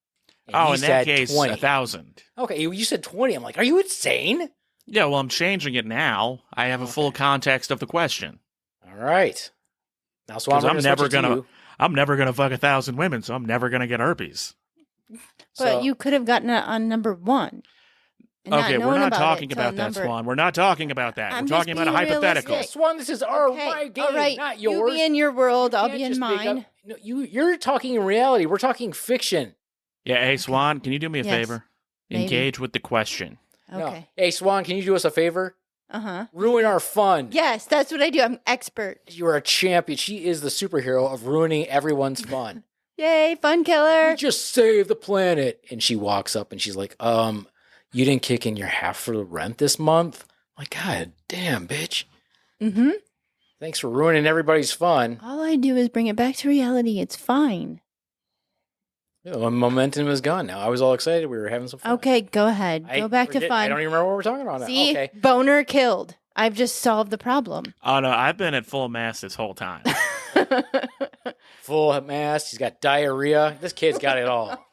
And Oh, he in that said case, 20. 1,000. Okay, you said 20. I'm like, are you insane? Yeah, well, I'm changing it now. I have a full context of the question. All right. Now, Swan, Because we're I'm never gonna fuck 1,000 women, so I'm never gonna get herpes. But you could have gotten it on number one. and Okay, not we're known not about talking it till about that, number- Swan. We're not talking about that. I'm We're just talking about a being hypothetical. realistic. Swan, this is my game, all right. not You yours. be in your world, I'll Can't be in just make up- mine. No, you're talking in reality. We're talking fiction. Yeah, hey, Swan, can you do me a Yes, favor? maybe. Engage with the question. No. Okay. Hey, Swan, can you do us a favor? Uh-huh. Ruin our fun. Yes, that's what I do. I'm expert. You are a champion. She is the superhero of ruining everyone's fun. Yay, fun killer. You just saved the planet. And she walks up and she's like, you didn't kick in your half for the rent this month? I'm like, God damn, bitch. Mm-hmm. Thanks for ruining everybody's fun. All I do is bring it back to reality. It's fine. You know, momentum is gone now. I was all excited. We were having some fun. Okay, go ahead. Go back to forget- fun. I don't even remember what we're talking about now. See, Okay. boner killed. I've just solved the problem. Oh, no, I've been at full mass this whole time. Full mass. He's got diarrhea. This kid's got it all.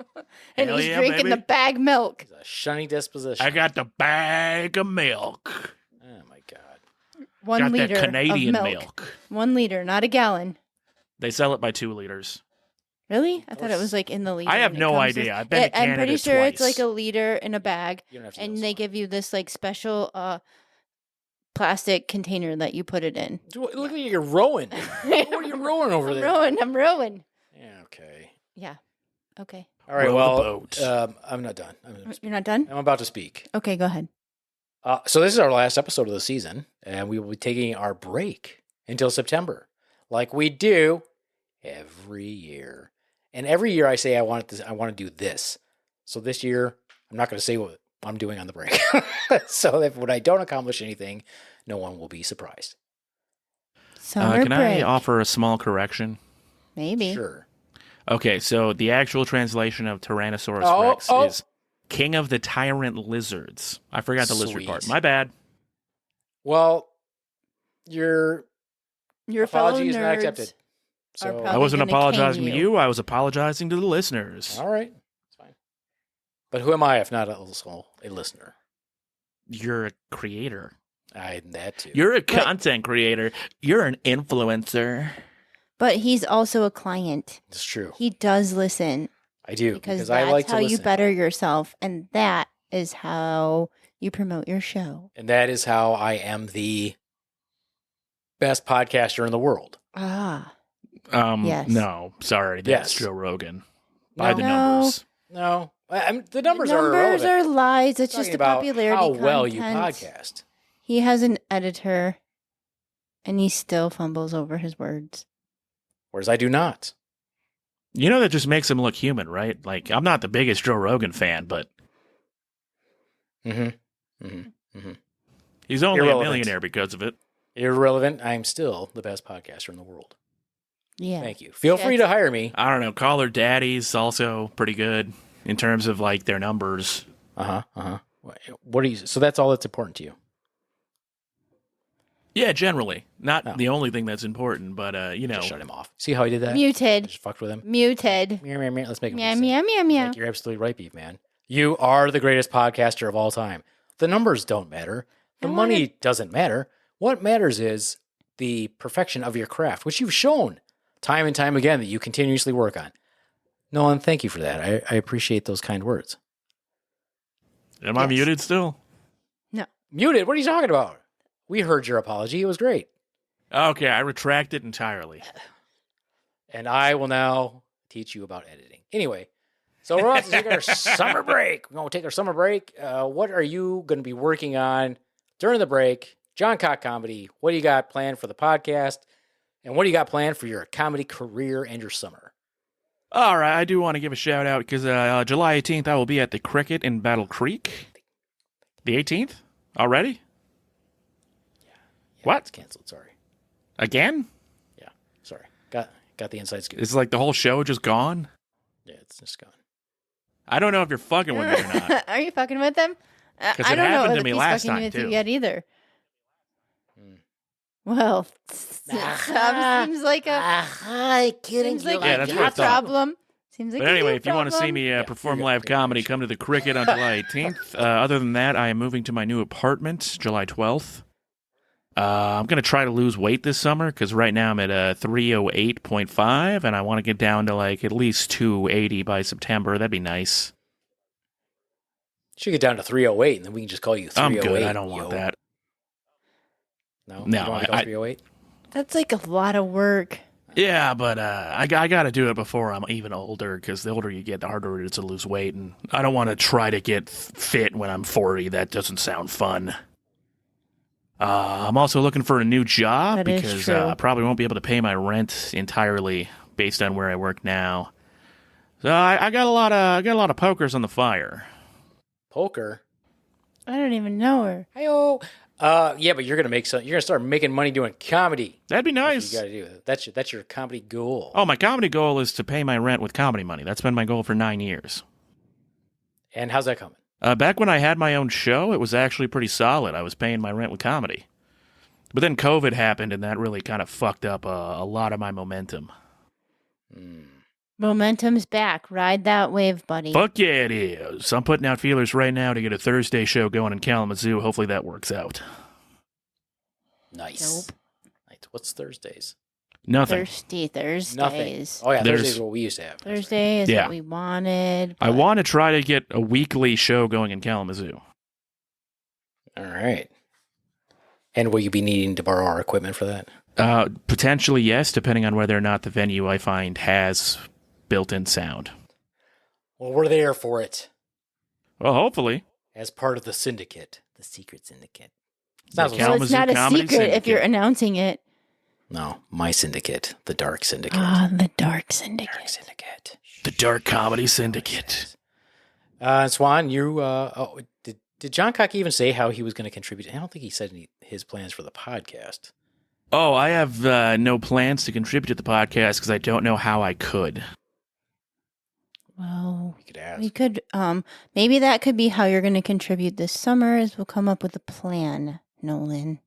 And Hell he's yeah, drinking baby. the bag milk. He's a shunny disposition. I got the bag of milk. Oh, my God. 1 got liter that Canadian of milk. milk. 1 liter, not a gallon. They sell it by 2 liters. Really? I thought it was like in the liter. I have and it no comes idea. with- I've been to I'm Canada pretty sure it's twice. like a liter in a bag, You don't have to and know they this. give you this like special plastic container that you put it in. Look like you're rowing. What are you rowing over there? I'm rowing. Yeah, okay. Yeah. Okay. All right, Row the well, boat. I'm not done. You're not done? I'm about to speak. Okay, go ahead. So this is our last episode of the season, and we will be taking our break until September, like we do every year. And every year I say I want to do this. So this year I'm not going to say what I'm doing on the break. So if when I don't accomplish anything, no one will be surprised. Summer Can I break. offer a small correction? Maybe. Sure. Okay, so the actual translation of Tyrannosaurus Oh, Rex oh. is King of the Tyrant Lizards. I forgot the lizard part. Sweet. My bad. Well, your Your fellow apology is not nerds accepted. are So, probably I wasn't gonna cane apologizing to you. you. I was apologizing to the listeners. all right. It's fine. But who am I if not also a listener? You're a creator. I'm that too. You're a content creator. You're an influencer. But he's also a client. It's true. He does listen I do. because I that's like to how listen. you better yourself, and that is how you promote your show. And that is how I am the best podcaster in the world. Ah, Yes. No, sorry. That's Yes. Joe Rogan. By the No. numbers. No. The numbers, numbers are irrelevant. are lies. It's Talking just the about popularity how content. well you podcast. He has an editor, and he still fumbles over his words. Whereas I do not. You know that just makes him look human, right? Like, I'm not the biggest Joe Rogan fan, but Mm-hmm. Mm-hmm. Mm-hmm. he's only Irrelevant. a millionaire because of it. Irrelevant. I'm still the best podcaster in the world. Yeah. Thank you. Feel free to hire me. I don't know. Caller Daddy's also pretty good in terms of like their numbers. Uh-huh. Uh-huh. What are you? So that's all that's important to you. Yeah, generally. Not No. the only thing that's important, but, you know. Just shut him off. See how I did that? I Muted. just fucked with him. Muted. Meow, meow, meow. Let's make him Meow, listen. meow, meow, meow. Like, you're absolutely right, Beaveman. You are the greatest podcaster of all time. The numbers don't matter. The I money doesn't matter. What matters is the perfection of your craft, which you've shown time and time again that you continuously work on. Nolan, thank you for that. I appreciate those kind words. Am I Yes. muted still? Muted? What are you talking about? We heard your apology. It was great. Okay, I retract it entirely. And I will now teach you about editing. Anyway, so we're about to take our summer break. We're going to take our summer break. What are you going to be working on during the break? John Cock Comedy, what do you got planned for the podcast? And what do you got planned for your comedy career and your summer? All right, I do want to give a shout out because July 18th, I will be at the Cricket in Battle Creek. The 18th? Already? Yeah, What? It's canceled. Sorry. Again? Yeah, sorry. Got the inside scoop. Is like the whole show just gone? Yeah, it's just gone. I don't know if you're fucking with me or not. Are you fucking with them? 'Cause I it don't know happened if to me he's last fucking time, with too. you yet either. Hmm. Well, seems like a Hi, kidding seems like you. Yeah, a that's you what I thought. problem. Seems like But a anyway, you if you want to see problem. me perform Yeah, live yeah, comedy, sure. come to the Cricket on July 18th. Other than that, I am moving to my new apartment July 12th. I'm going to try to lose weight this summer because right now I'm at 308.5, and I want to get down to like at least 280 by September. That'd be nice. Should get down to 308, and then we can just call you 308. I'm good. I don't want that. No, No, you don't want to go I- 308? That's like a lot of work. Yeah, but I got to do it before I'm even older because the older you get, the harder it is to lose weight. And I don't want to try to get fit when I'm 40. That doesn't sound fun. I'm also looking for a new job That is because true. I probably won't be able to pay my rent entirely based on where I work now. So I got a lot of pokers on the fire. Poker? I don't even know her. Hi-yo. Yeah, but you're gonna start making money doing comedy. That'd be That's nice. what you gotta do. That's your comedy goal. Oh, my comedy goal is to pay my rent with comedy money. That's been my goal for 9 years. And how's that coming? Back when I had my own show, it was actually pretty solid. I was paying my rent with comedy. But then COVID happened, and that really kind of fucked up a lot of my momentum. Momentum's back. Ride that wave, buddy. Fuck yeah, it is. I'm putting out feelers right now to get a Thursday show going in Kalamazoo. Hopefully that works out. Nice. Nice. What's Thursdays? Nothing. Thirsty Thursdays. Nothing. Oh yeah, There's- Thursdays is what we used to have. That's right. Thursday is Yeah. what we wanted. I but- want to try to get a weekly show going in Kalamazoo. All right. And will you be needing to borrow our equipment for that? Potentially, yes, depending on whether or not the venue I find has built-in sound. Well, we're there for it Well, hopefully. as part of the syndicate, the secret syndicate. The Sounds Well, Kalamazoo it's not a Comedy secret if Syndicate. you're announcing it. No, my syndicate, the dark syndicate. Ah, the Dark Syndicate. Dark syndicate. The Dark Comedy Syndicate. Swan, you did John Cock even say how he was going to contribute? I don't think he said his plans for the podcast. Oh, I have no plans to contribute to the podcast because I don't know how I could. Well, We could ask. we could, maybe that could be how you're going to contribute this summer is we'll come up with a plan, Nolan.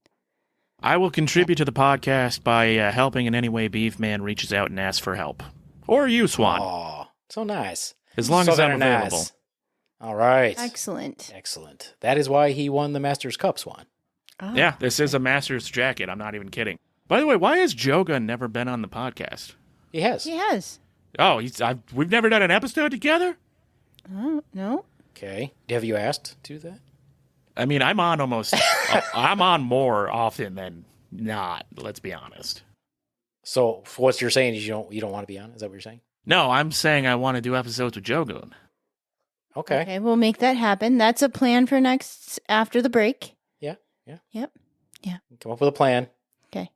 I will contribute to the podcast by helping in any way Beaveman reaches out and asks for help. Or you, Swan. Aw, so nice. As long So as I'm very available. nice. All right. Excellent. Excellent. That is why he won the Masters Cup, Swan. Ah. Yeah, this is a Masters jacket. I'm not even kidding. By the way, why has Joga never been on the podcast? He has. He has. Oh, we've never done an episode together? Oh, no. Okay. Have you asked to do that? I mean, I'm on almost... I'm on more often than not, let's be honest. So what you're saying is you don't want to be on? Is that what you're saying? No, I'm saying I want to do episodes with Jogoon. Okay. Okay, we'll make that happen. That's a plan for after the break. Yeah. Yeah. Yep. Come up with a plan. Okay.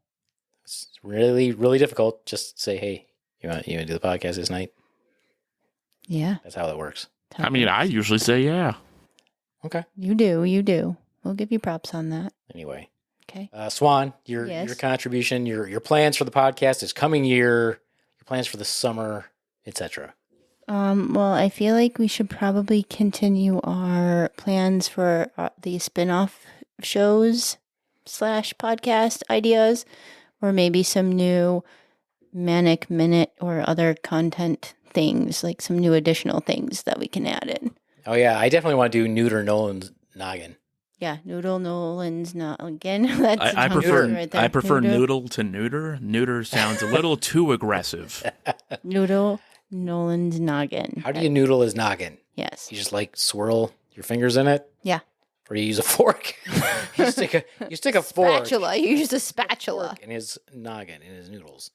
It's really, really difficult. Just say, hey, you want to do the podcast this night? Yeah. That's how that works. I mean, I usually say yeah. Okay. You do. We'll give you props on that. Anyway. Okay. Swan, your Yes. contribution, your plans for the podcast this coming year, your plans for the summer, etc. Well, I feel like we should probably continue our plans for the spin-off shows / podcast ideas, or maybe some new Manic Minute or other content things, like some new additional things that we can add in. Oh yeah, I definitely want to do Neuter Nolan's noggin. Yeah, Noodle Nolan's not again. That's a I tongue prefer twister right there. I prefer noodle to neuter. Neuter sounds a little too aggressive. Noodle Nolan's noggin. How do you noodle his noggin? Yes. You just like swirl your fingers in it? Yeah. Or you use a fork? you stick a fork. Spatula. You use a spatula. Fork in his noggin, in his noodles.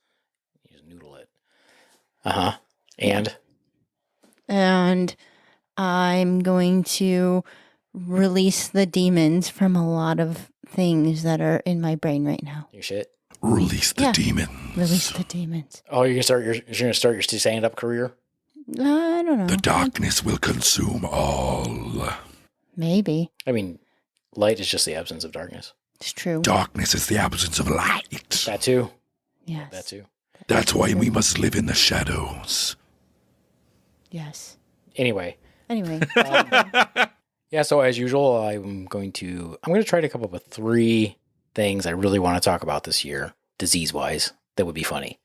You just noodle it. Uh-huh. And I'm going to release the demons from a lot of things that are in my brain right now. your shit. Release the Yeah. demons. Release the demons. Oh, you're gonna start your stand-up career? I don't know. The darkness will consume all. Maybe. I mean, light is just the absence of darkness. It's true. Darkness is the absence of light. That too. Yes. That too. That's why we must live in the shadows. Yes. Anyway. Anyway. Yeah, so as usual, I'm going to try to come up with 3 things I really want to talk about this year, disease-wise, that would be funny.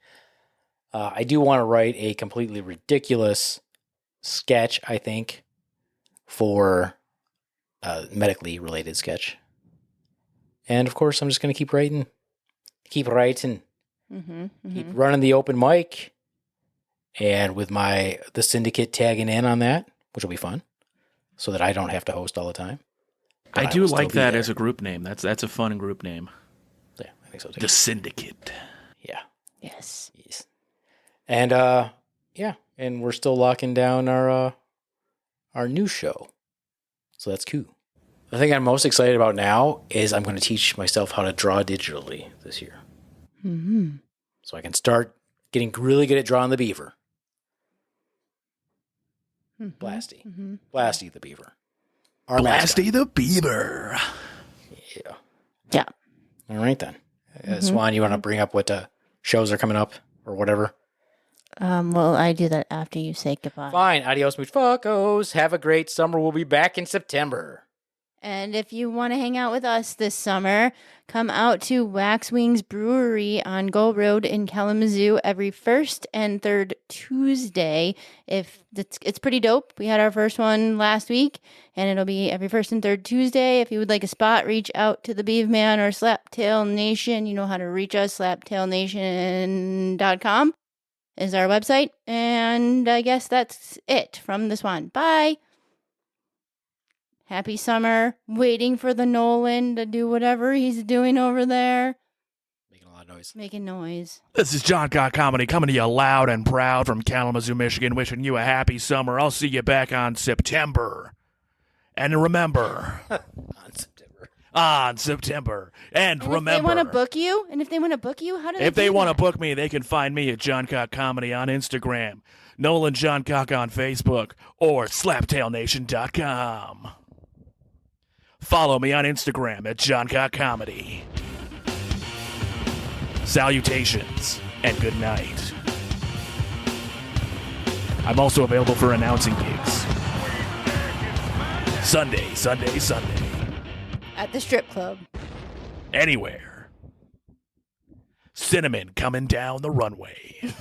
I do want to write a completely ridiculous sketch, I think, for a medically related sketch. And of course, I'm just going to keep writing, keep running the open mic, and with the syndicate tagging in on that, which will be fun, so that I don't have to host all the time. But I do will still like be that there. as a group name. That's a fun group name. Yeah, I think so too. The Syndicate. Yeah. Yes. Yes. And and we're still locking down our new show. So that's cool. The thing I'm most excited about now is I'm going to teach myself how to draw digitally this year. Mm-hmm. So I can start getting really good at drawing the beaver. Blasty. Mm-hmm. Blasty the beaver. Our mascot. Blasty the Beaver. Yeah. Yeah. All right then. Swan, you want to bring up what shows are coming up or whatever? Well, I do that after you say goodbye. Fine. Adios, much fuckos. Have a great summer. We'll be back in September. And if you want to hang out with us this summer, come out to Waxwings Brewery on Gull Road in Kalamazoo every first and third Tuesday. It's pretty dope. We had our first one last week, and it'll be every first and third Tuesday. If you would like a spot, reach out to the Beaveman or Slaptail Nation. You know how to reach us. Slaptailnation.com is our website. And I guess that's it from this one. Bye. Happy summer. Waiting for the Nolan to do whatever he's doing over there. Making a lot of noise. Making noise. This is John Cott Comedy coming to you loud and proud from Kalamazoo, Michigan, wishing you a happy summer. I'll see you back on September. And remember, on September. And remember, if they want to book you, how do they if they do want to that? book me, they can find me at John Cott Comedy on Instagram, Nolan John Cock on Facebook, or slaptailnation.com. Follow me on Instagram at John Cock Comedy. Salutations and good night. I'm also available for announcing gigs. Sunday. At the strip club. Anywhere. Cinnamon coming down the runway.